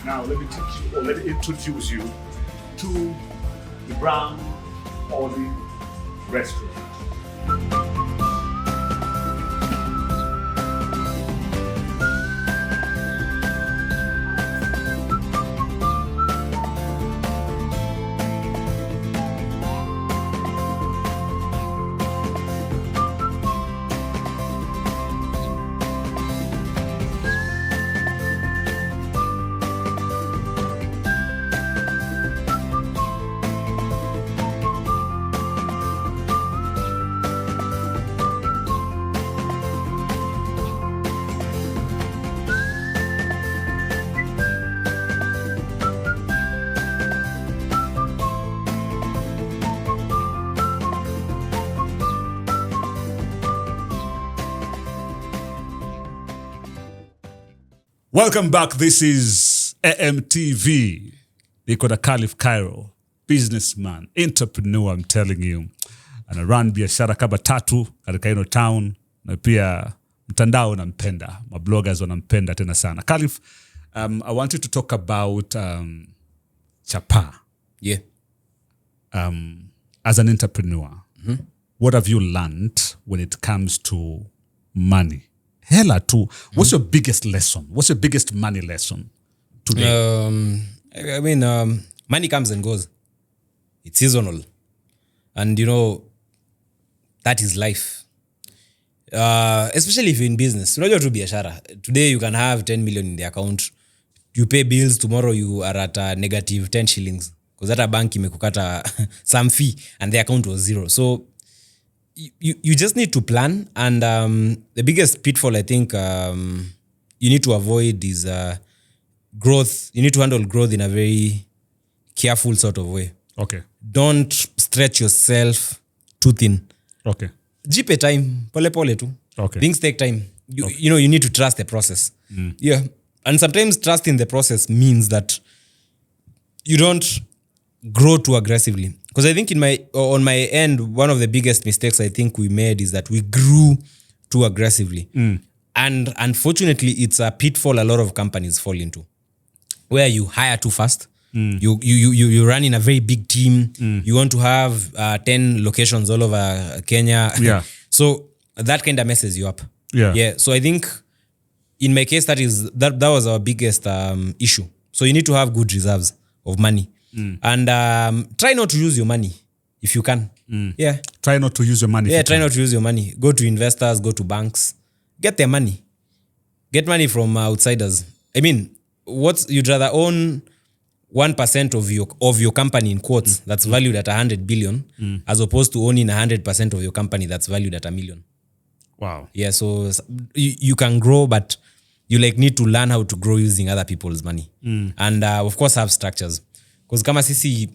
Now let me teach you, or let me introduce you to the Brown Olive Restaurant. Welcome back. This is AMTV. Niko na KHALIF Kairo, businessman, entrepreneur, I'm telling you. Ana run biashara kama tatu katika ino town na pia mtandao nampenda. Mabloggers wanampenda tena sana. KHALIF, I want you to talk about Chapa. Yeah. As an entrepreneur, what have you learned when it comes to money? Hella too. What's your biggest lesson? What's your biggest money lesson today? I mean, money comes and goes. It's seasonal. And, you know, that is life. Especially if you're in business. Unajua tu biashara. Today you can have 10 million in the account. You pay bills. Tomorrow you are at a negative 10 shillings. Because that a bank imekukata some fee and the account was zero. So you just need to plan. And the biggest pitfall I think you need to avoid is growth. You need to handle growth in a very careful sort of way. Okay. Don't stretch yourself too thin. Okay. Jipe time, pole pole tu. Okay. Things take time. You know, you need to trust the process. Yeah. And sometimes trust in the process means that you don't grow too aggressively. Because I think on my end, one of the biggest mistakes I think we made is that we grew too aggressively. And unfortunately, it's a pitfall a lot of companies fall into, where you hire too fast. You run in a very big team. You want to have 10 locations all over Kenya. Yeah. So that kind of messes you up. Yeah. So I think in my case, that was our biggest issue. So you need to have good reserves of money. And try not to use your money if you can. Yeah. Try not to use your money. Yeah, try not to use your money. Go to investors, go to banks. Get their money. Get money from outsiders. I mean, you'd rather own 1% of your company in quotes that's valued at 100 billion as opposed to owning 100% of your company that's valued at $1 million. Wow. Yeah, so you can grow, but you need to learn how to grow using other people's money. And of course have structures. Because kama sisi,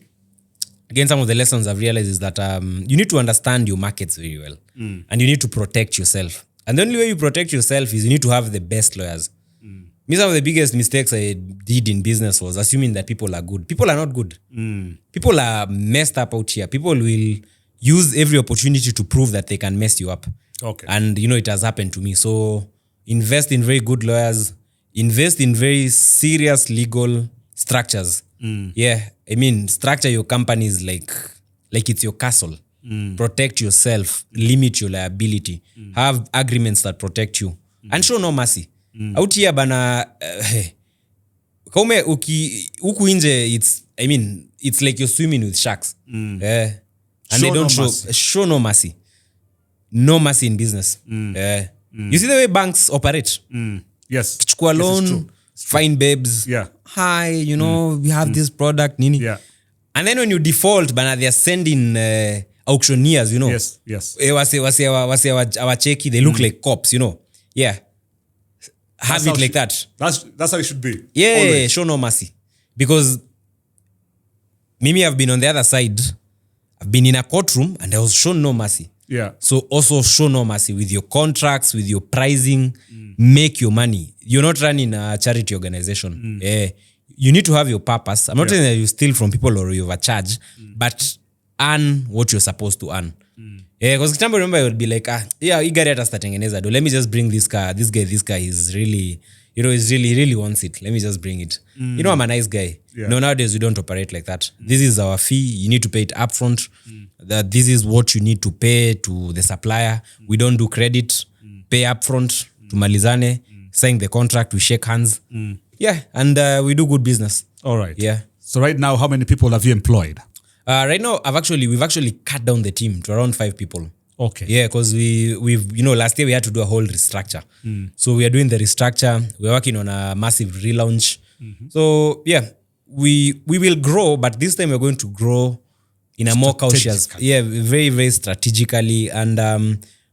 again, some of the lessons I've realized is that you need to understand your markets very well. And you need to protect yourself. And the only way you protect yourself is you need to have the best lawyers. Some of the biggest mistakes I did in business was assuming that people are good. People are not good. People are messed up out here. People will use every opportunity to prove that they can mess you up. Okay. And, it has happened to me. So invest in very good lawyers. Invest in very serious legal structures Yeah, I mean, structure your companies like it's your castle. Protect yourself, limit your liability, have agreements that protect you, and show no mercy. Out here bana, kaume huku nje, it's like you're swimming with sharks. And they don't show no mercy. No mercy in business. You see the way banks operate? Yes. Kichukua loan, fine babes. Yeah. Hi, we have this product, nini. Yeah. And then when you default, bana, they're sending auctioneers, Yes. wase awacheki, they look like cops, Yeah. Have it like that. That's how it should be. Yeah, Always. show no mercy. Because Mimi, I've been on the other side. I've been in a courtroom and I was shown no mercy. Yeah. So also show no mercy with your contracts, with your pricing, make your money. You're not running a charity organization. You need to have your purpose. I'm not saying that you steal from people or you overcharge, but earn what you're supposed to earn. Because kitambo, remember, I would be like, igari hata statengeneza do. Let me just bring this car. This guy is really, he really wants it. Let me just bring it. I'm a nice guy. Yeah. No, nowadays we don't operate like that. This is our fee. You need to pay it upfront. That this is what you need to pay to the supplier. We don't do credit. Pay upfront to malizane. Sign the contract. We shake hands. Yeah, and we do good business. All right. Yeah. So right now, how many people have you employed? Right now, we've actually cut down the team to around 5 people. Okay. Yeah, because we've last year we had to do a whole restructure. So we are doing the restructure. We're working on a massive relaunch. So yeah, we will grow, but this time we're going to grow in a more cautious, very, very strategically, and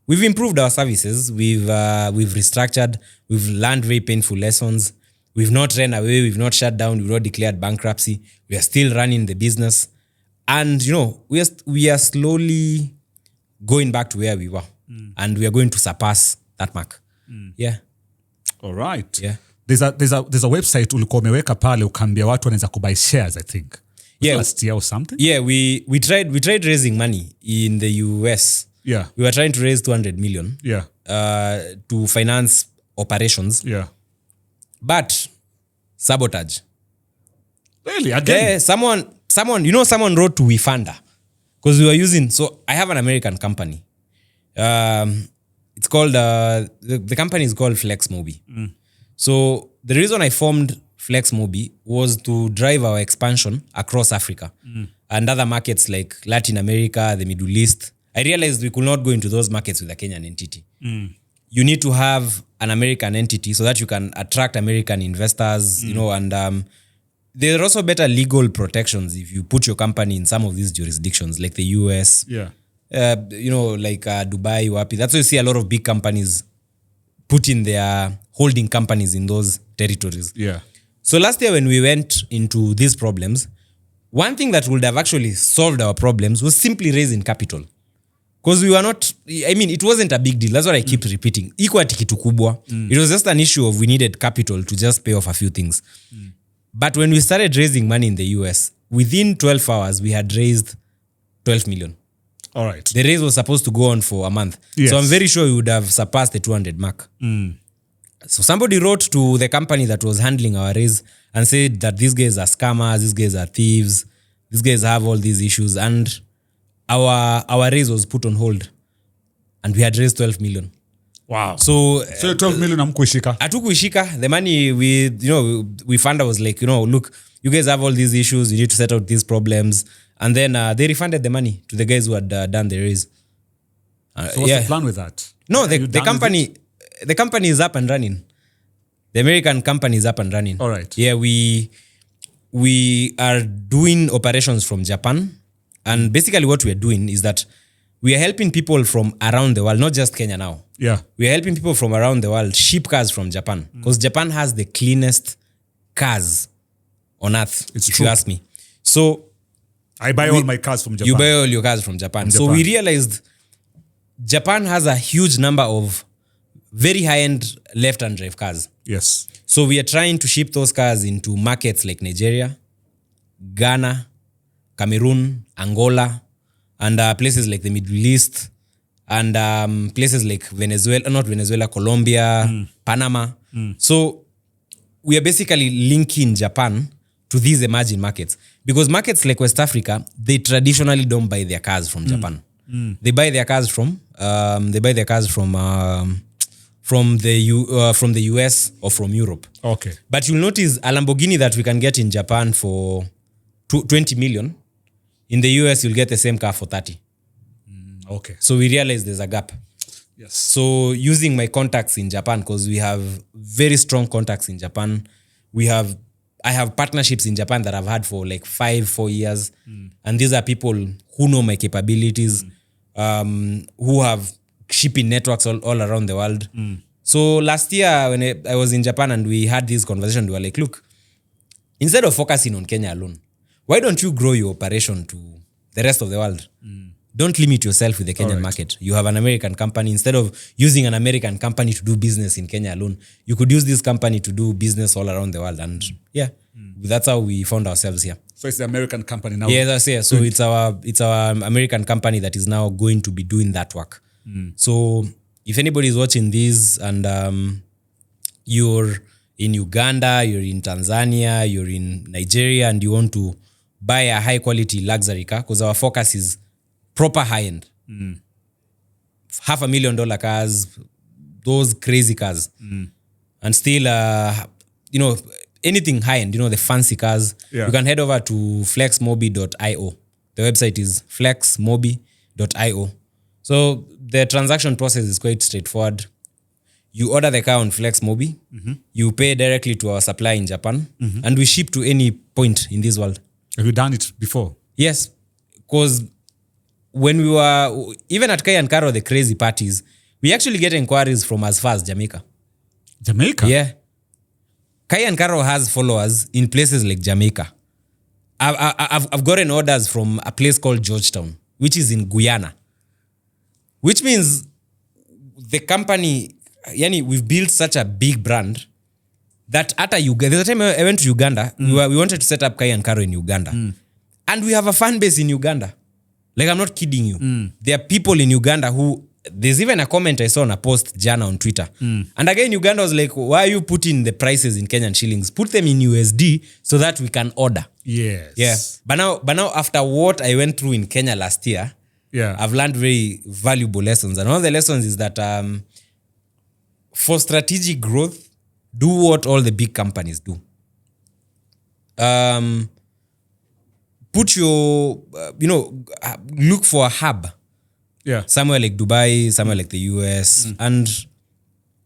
we've improved our services. We've restructured. We've learned very painful lessons. We've not ran away. We've not shut down. We've not declared bankruptcy. We are still running the business, and we are slowly going back to where we were, and we are going to surpass that mark. Yeah. All right. Yeah. There's a website ulikuwa umeweka pale ukaambia watu wanaweza kubuy shares, I think. Last year or something. Yeah, we tried raising money in the US. Yeah. We were trying to raise 200 million. Yeah. To finance operations. Yeah. But sabotage. Really? Again? Yeah, someone wrote to WeFunder. Because we were using, so I have an American company. It's called, the company is called FlexMobi. So the reason I formed FlexMobi was to drive our expansion across Africa and other markets like Latin America, the Middle East. I realized we could not go into those markets with a Kenyan entity. You need to have an American entity so that you can attract American investors, and there are also better legal protections if you put your company in some of these jurisdictions, like the US, like Dubai, Wapi. That's why you see a lot of big companies putting their holding companies in those territories. Yeah. So last year when we went into these problems, one thing that would have actually solved our problems was simply raising capital. Because we were not, it wasn't a big deal. That's what I keep repeating. Iko ati kitu kubwa. It was just an issue of we needed capital to just pay off a few things. But when we started raising money in the US, within 12 hours, we had raised 12 million. All right. The raise was supposed to go on for a month. Yes. So I'm very sure we would have surpassed the 200 mark. So somebody wrote to the company that was handling our raise and said that these guys are scammers, these guys are thieves, these guys have all these issues. And our raise was put on hold. And we had raised 12 million. Wow. So 12 million hamkuishika. Hatukuishika. The money WeFunder was like, look, you guys have all these issues. You need to set out these problems. And then they refunded the money to the guys who had done the raise. So what's the plan with that? No, the company is up and running. The American company is up and running. All right. Yeah, we are doing operations from Japan. And basically what we are doing is that we are helping people from around the world, not just Kenya now. Yeah. We are helping people from around the world ship cars from Japan. Because Japan has the cleanest cars on earth, It's if true. you ask me. So I buy all my cars from Japan. you buy all your cars from Japan. So we realized Japan has a huge number of very high-end left-hand drive cars. Yes. So we are trying to ship those cars into markets like Nigeria, Ghana, Cameroon, Angola, and places like the Middle East, and places like Colombia, Panama. So we are basically linking Japan to these emerging markets. Because markets like West Africa, they traditionally don't buy their cars from Japan. They buy their cars from the US or from Europe. Okay. But you'll notice a Lamborghini that we can get in Japan for 20 million, in the US you'll get the same car for 30. Okay. So we realize there's a gap. Yes. So using my contacts in Japan, because we have very strong contacts in Japan, I have partnerships in Japan that I've had for like 4 years. And these are people who know my capabilities, who have shipping networks all around the world. So last year when I was in Japan and we had this conversation, we were like, look, instead of focusing on Kenya alone, why don't you grow your operation to the rest of the world? Don't limit yourself with the Kenyan market. You have an American company. Instead of using an American company to do business in Kenya alone, you could use this company to do business all around the world. And that's how we found ourselves here. So it's the American company now. Yeah, that's it. So it's our American company that is now going to be doing that work. So if anybody is watching this and you're in Uganda, you're in Tanzania, you're in Nigeria, and you want to buy a high quality luxury car, because our focus is proper high end, $500,000 cars, those crazy cars, and still, anything high end, the fancy cars. Yeah. You can head over to flexmobi.io. The website is flexmobi.io. So the transaction process is quite straightforward. You order the car on FlexMobi, you pay directly to our supplier in Japan, and we ship to any point in this world. Have you done it before? Yes, because when we were, even at Kairo, the crazy parties, we actually get inquiries from as far as Jamaica. Jamaica? Yeah. Kairo has followers in places like Jamaica. I've gotten orders from a place called Georgetown, which is in Guyana. Which means the company, we've built such a big brand that at there's a time I went to Uganda, we wanted to set up Kairo in Uganda. And we have a fan base in Uganda. Like, I'm not kidding you. There are people in Uganda who, there's even a comment I saw on a post Jana on Twitter. And again, Uganda was like, why are you putting the prices in Kenyan shillings? Put them in USD so that we can order. Yes. Yeah. But now after what I went through in Kenya last year, I've learned very valuable lessons. And one of the lessons is that for strategic growth, do what all the big companies do. Put your, look for a hub. Yeah. Somewhere like Dubai, somewhere like the US, and,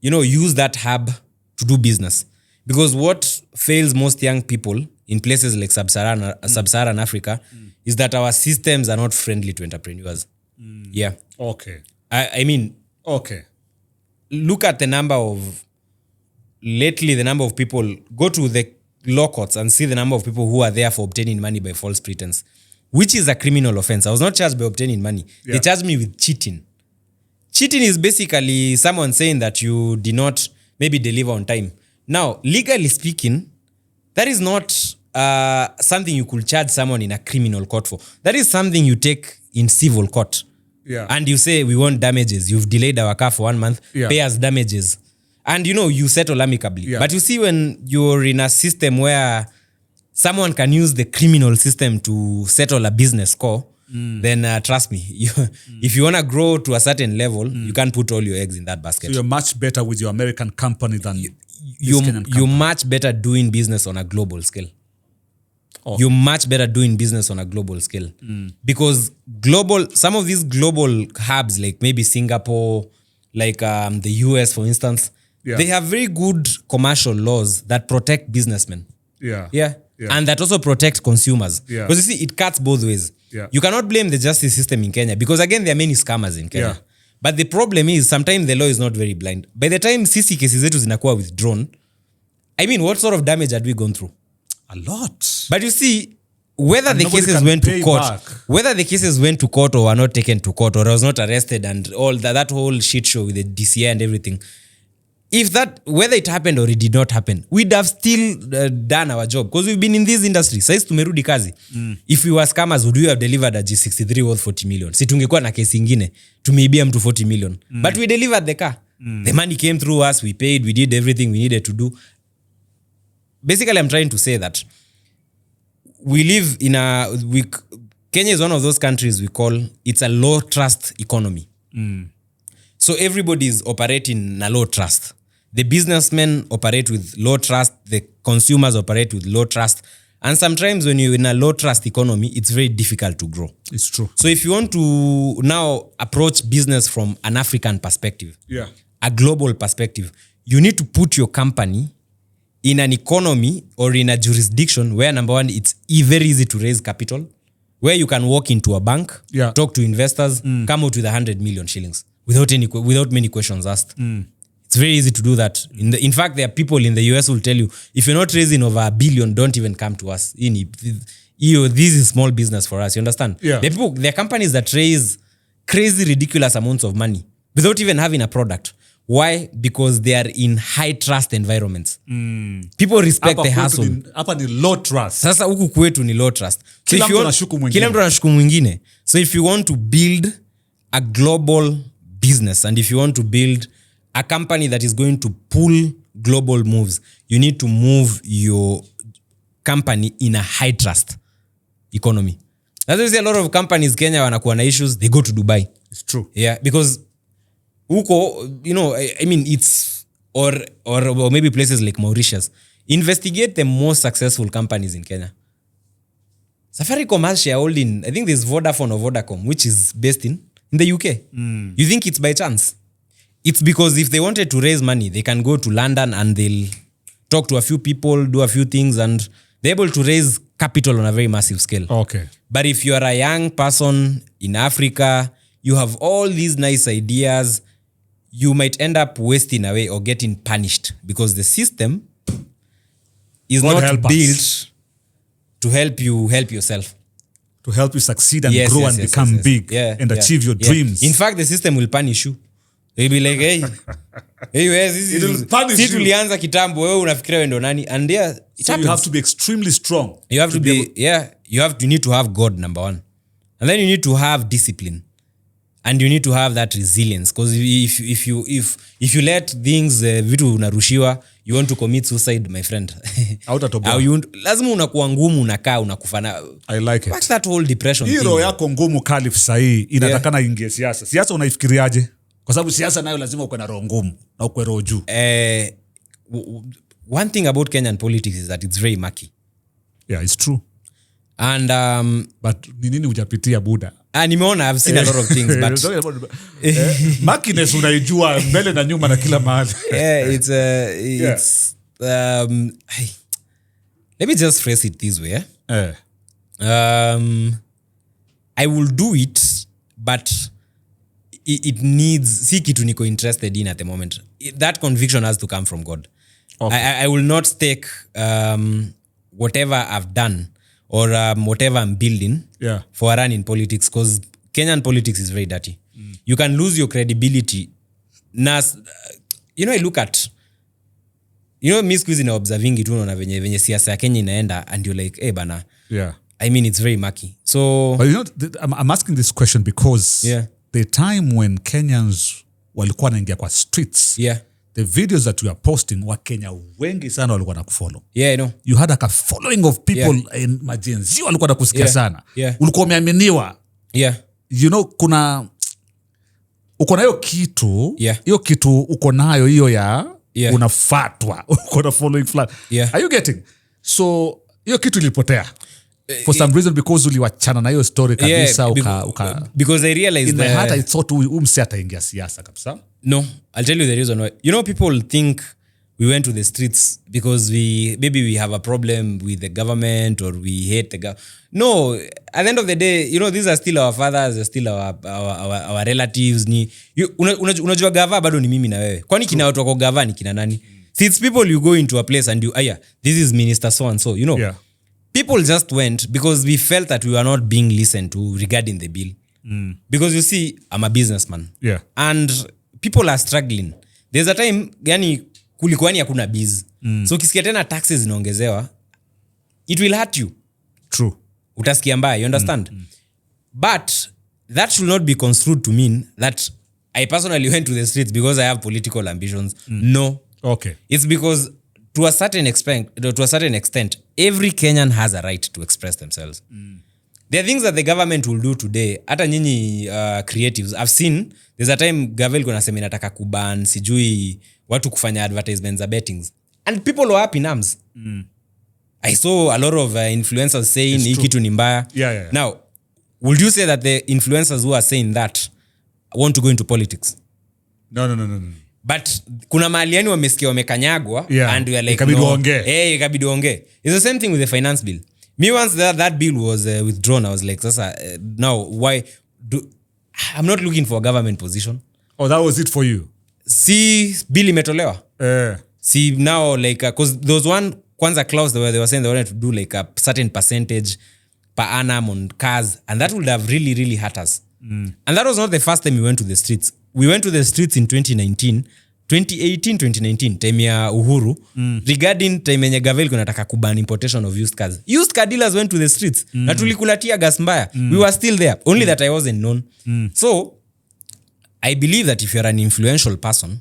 use that hub to do business. Because what fails most young people in places like Sub-Saharan Africa is that our systems are not friendly to entrepreneurs. Yeah. Okay. I mean, okay. Look at the number of people, go to the law courts and see the number of people who are there for obtaining money by false pretense, which is a criminal offense. I was not charged by obtaining money. Yeah. They charged me with cheating. Cheating is basically someone saying that you did not maybe deliver on time. Now, legally speaking, that is not something you could charge someone in a criminal court for. That is something you take in civil court. Yeah. And you say, we want damages. You've delayed our car for 1 month. Yeah. Pay us damages. And you settle amicably. Yeah. But you see, when you're in a system where someone can use the criminal system to settle a business score, then trust me, if you want to grow to a certain level, you can't put all your eggs in that basket. So you're much better with your American company than you're much better doing business on a global scale. Oh. You're much better doing business on a global scale. Because some of these global hubs, like maybe Singapore, like the US, for instance, they have very good commercial laws that protect businessmen. Yeah. And that also protect consumers. Because you see, it cuts both ways. You cannot blame the justice system in Kenya because, again, there are many scammers in Kenya. But the problem is sometimes the law is not very blind. By the time CC cases zetu zinakuwa withdrawn, I mean, what sort of damage had we gone through? A lot. But you see, whether the cases went to court or were not taken to court or I was not arrested and all that whole shit show with the DCI and everything, whether it happened or it did not happen, we'd have still done our job because we've been in this industry. Saizi tumerudi kazi. If we were scammers, would we have delivered a G63 worth 40 million? Si tungekuwa na kesi ingine, tumeibia mtu 40 million. But we delivered the car. The money came through us, we paid, we did everything we needed to do. Basically, I'm trying to say that we live in Kenya is one of those countries we call it's a low trust economy. So everybody is operating in a low trust. The businessmen operate with low trust, the consumers operate with low trust. And sometimes when you're in a low trust economy, it's very difficult to grow. It's true. So if you want to now approach business from an African perspective, a global perspective, you need to put your company in an economy or in a jurisdiction where, number one, it's very easy to raise capital, where you can walk into a bank, talk to investors, come out with 100 million shillings without many questions asked. It's very easy to do that. In fact, there are people in the US who will tell you, if you're not raising over $1 billion, don't even come to us. This is small business for us. You understand? Yeah. There are companies that raise crazy, ridiculous amounts of money without even having a product. Why? Because they are in high trust environments. People respect the hustle. Hapa ni low trust. Sasa huku kwetu ni low trust. Kila mtu anashuku mwingine. So if you want to build a global business and if you want to build a company that is going to pull global moves, you need to move your company in a high trust economy. That's why you see a lot of companies Kenya wanakuwa na issues, they go to Dubai. It's true. Yeah, because huko, I mean, it's or maybe places like Mauritius. Investigate the most successful companies in Kenya. Safaricom has shareholding, I think there's Vodafone or Vodacom, which is based in the UK. You think it's by chance? It's because if they wanted to raise money, they can go to London and they'll talk to a few people, do a few things, and they're able to raise capital on a very massive scale. Okay. But if you're a young person in Africa, you have all these nice ideas, you might end up wasting away or getting punished because the system is not built to help you help yourself. To help you succeed and grow and become big and achieve your dreams. In fact, the system will punish you. They'll be like, hey, it will punish you. Tulianza kitambo, wewe unafikiria wewe ndo nani? And so you have to be extremely strong. You have to be you need to have God, number one. And then you need to have discipline. And you need to have that resilience, because if you let things vitu unarushiwa, you want to commit suicide, my friend. Lazima unakuwa ngumu, unakaa unakufana. I like it. What's that whole depression thing? Hiro yako ngumu KHALIF sahi inatakana ingie siasa. Siasa unaifikiriaje? Kwa sababu siasa nayo lazima uwe na roho ngumu na uwe roho juu. One thing about Kenyan politics is that it's very murky. Yeah, it's true. And but nini hujapitia buda? Nimeona, I've seen a lot of things, but murkiness unaijua mbele na nyuma na kila mahali. It's let me just phrase it this way. I will do it, but it needs, si kitu niko interested in at the moment. That conviction has to come from God. Okay. I will not stake whatever I've done or whatever I'm building for a run in politics, because Kenyan politics is very dirty. You can lose your credibility. I look at, mi siku hizi na observing itu na venye siasa ya Kenya inaenda, and you're like, bana. Yeah. I mean, it's very murky. So, but I'm asking this question because the time when Kenyans walikuwa naingia kwa streets, the videos that you are posting, Wakenya wengi sana walikuwa na kufollow. Yeah, I know. You had like a following of people in majenzi walikuwa na kusikia sana. Ulikuwa umeaminiwa. Kuna uko na hiyo kitu, hiyo kitu uko nayo hiyo unafatwa, uko na following flat. Are you getting? So hiyo kitu ilipotea. For some reason, because uliwachana na hiyo story kabisa because I realized in my heart I thought umse ataingia siasa kabisa. No, I'll tell you the reason why. People think we went to the streets because maybe we have a problem with the government or we hate the government. No, at the end of the day, these are still our fathers, they're still our relatives. Unajua gava bado ni mimi na wewe. Kwani kina watu wako gava ni kina nani? See, it's people you go into a place and this is Minister so and so, People just went because we felt that we were not being listened to regarding the bill. Because you see, I'm a businessman. And people are struggling. There's a time, kulikuwa hakuna biz. So ukisikia tena taxes zinaongezewa, it will hurt you. True. Utasikia mbaya, you understand? But that should not be construed to mean that I personally went to the streets because I have political ambitions. No. Okay. It's because to a certain extent, every Kenyan has a right to express themselves. There are things that the government will do today. Hata nyinyi creatives, I've seen there's a time Gavel kuna sema inataka kuban sijui watu kufanya advertisements za bettings, and people were up in arms. I saw a lot of influencers saying hii kitu ni mbaya. Yeah. Now, would you say that the influencers who are saying that want to go into politics? No. But kuna mahali yani wamesikia wamekanyagwa, and we are like, ikabidi waongee. It's the same thing with the finance bill. Me, once that bill was withdrawn, I was like, sasa now why I'm not looking for a government position. Oh, that was it for you? See, bill imetolewa. See, now like because there was one kwanza clause where they were saying they wanted to do like a certain percentage per annum on cars, and that would have really, really hurt us. And that was not the first time we went to the streets. We went to the streets in 2018, 2019, time ya Uhuru, regarding time yenye Gavel kunataka kuban importation of used cars. Used car dealers went to the streets. Na tulikulatia gas mbaya. We were still there. Only that I wasn't known. So, I believe that if you're an influential person,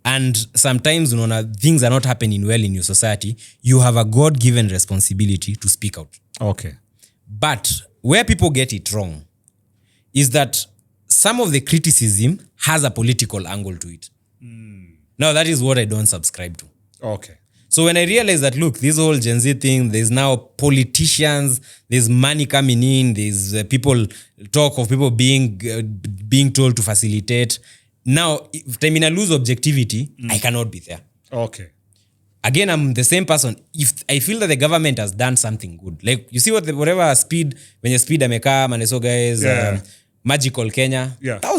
and sometimes things are not happening well in your society, you have a God-given responsibility to speak out. Okay. But where people get it wrong is that some of the criticism has a political angle to it. Now, that is what I don't subscribe to. Okay. So when I realized that, look, this whole Gen Z thing, there's now politicians, there's money coming in, there's talk of people being told to facilitate. Now, if I lose objectivity, I cannot be there. Okay. Again, I'm the same person. If I feel that the government has done something good, like you see whatever speed, when you speed ameka, and I saw guys, Magical Kenya, that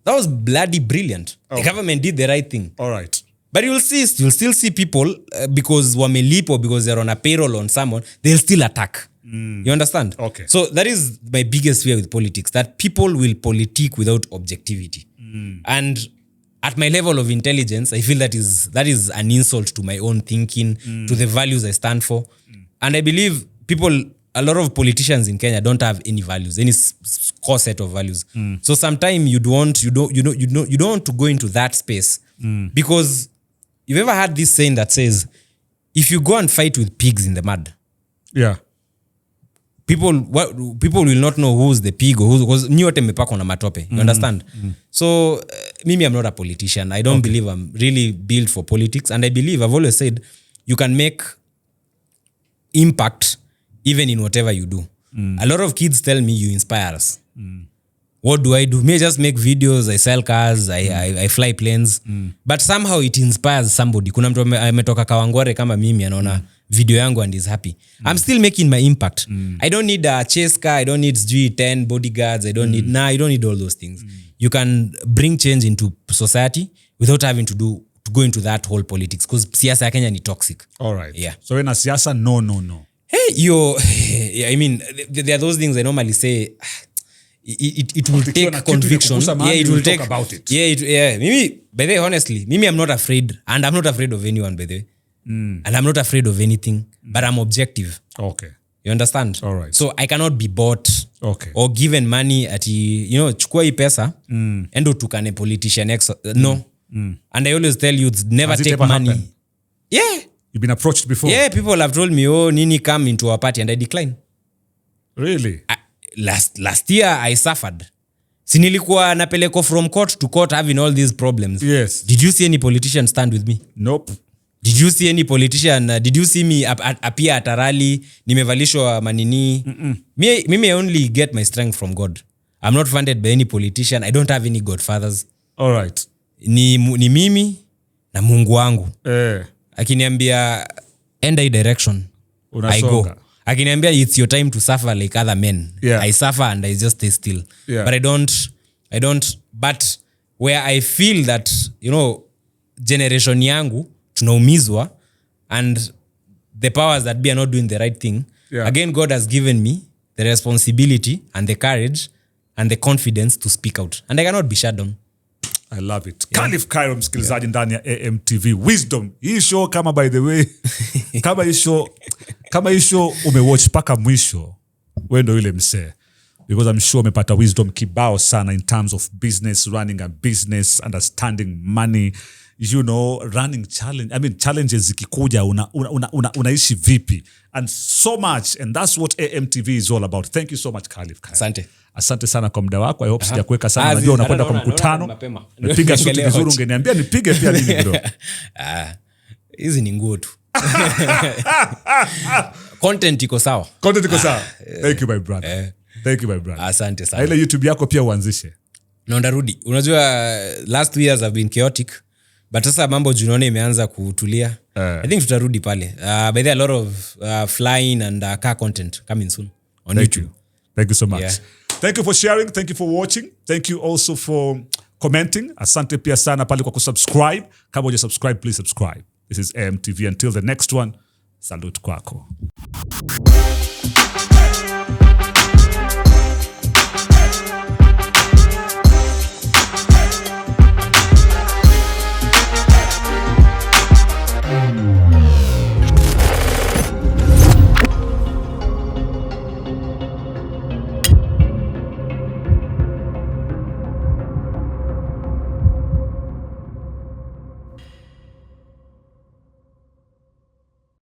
was bloody brilliant. Okay. The government did the right thing. All right. But you'll still see people because wamelipo or because they're on a payroll on someone, they'll still attack. You understand? Okay. So that is my biggest fear with politics, that people will politic without objectivity. And at my level of intelligence, I feel that is an insult to my own thinking, to the values I stand for. And I believe a lot of politicians in Kenya don't have any values, any core set of values. So sometimes you don't want to go into that space because you've ever had this saying that says, if you go and fight with pigs in the mud, people will not know who's the pig or who's, because nyote mmepakwa na matope. You understand? So maybe I'm not a politician. I don't believe I'm really built for politics, and I believe, I've always said, you can make impact even in whatever you do. A lot of kids tell me you inspire us. What do I do? Me just make videos, I sell cars, I fly planes. But somehow it inspires somebody. Kuna mtu ametoka Kawangware kama mimi anaona video yangu and is happy. I'm still making my impact. I don't need a chase car, I don't need 10 bodyguards, I don't need you don't need all those things. You can bring change into society without having to go into that whole politics, because siasa ya Kenya ni toxic. All right. Yeah. So when a siasa no. Hey, I mean, there are those things I normally say. It will take conviction. It will take about it. Maybe, by the way, honestly, I'm not afraid, and I'm not afraid of anyone, by the way. And I'm not afraid of anything, but I'm objective. Okay. You understand? All right. So I cannot be bought or given money at chukua hii pesa endo tukane politician X. No. And I always tell you, never take money. Happened? Yeah. You've been approached before? Yeah, people have told me, nini come into our party, and I decline. Really? Last year I suffered. Sinilikuwa napeleko from court to court having all these problems. Yes. Did you see any politician stand with me? Nope. Did you see any politician? Did you see me appear at a rally? Nimevalishwa manini? Me, I only get my strength from God. I'm not funded by any politician. I don't have any godfathers. All right. Ni mimi na Mungu wangu. Akiniambia enda hii direction, I go. Akiniambia it's your time to suffer like other men. I suffer and I just stay still. But I don't. But where I feel that, generation yangu tunaumizwa and the powers that be are not doing the right thing. Again, God has given me the responsibility and the courage and the confidence to speak out. And I cannot be shut down. I love it. KHALIF Kairo msikilizaji ndani ya AMTV Wisdom. Hii show kama by the way, kama hii show umewatch paka mwisho, wewe ndio yule msee. Because I'm sure umepata wisdom kibao sana in terms of business, running a business, understanding money, running challenges zikikuja unaishi vipi, and so much, and that's what AMTV is all about. Thank you so much KHALIF. Asante sana kwa muda wako. I hope sijakuweka sana. Najua unakwenda kwa mkutano. Napiga suti vizuri, ungeniambia nipige pia nini bro. Hizi ni nguo tu. Content iko sawa. Thank you my brother. Asante sana. Ile YouTube yako pia uanzishe. Na ndarudi. Unajua last 2 years have been chaotic, but sasa mambo junaone imeanza kutulia. I think tutarudi pale. By the a lot of flying and car content coming soon on YouTube. Thank you so much. Thank you for sharing. Thank you for watching. Thank you also for commenting. Asante pia sana pale kwa kusubscribe. Kama hujasubscribe, please subscribe. This is AMTV. Until the next one, salute kwako.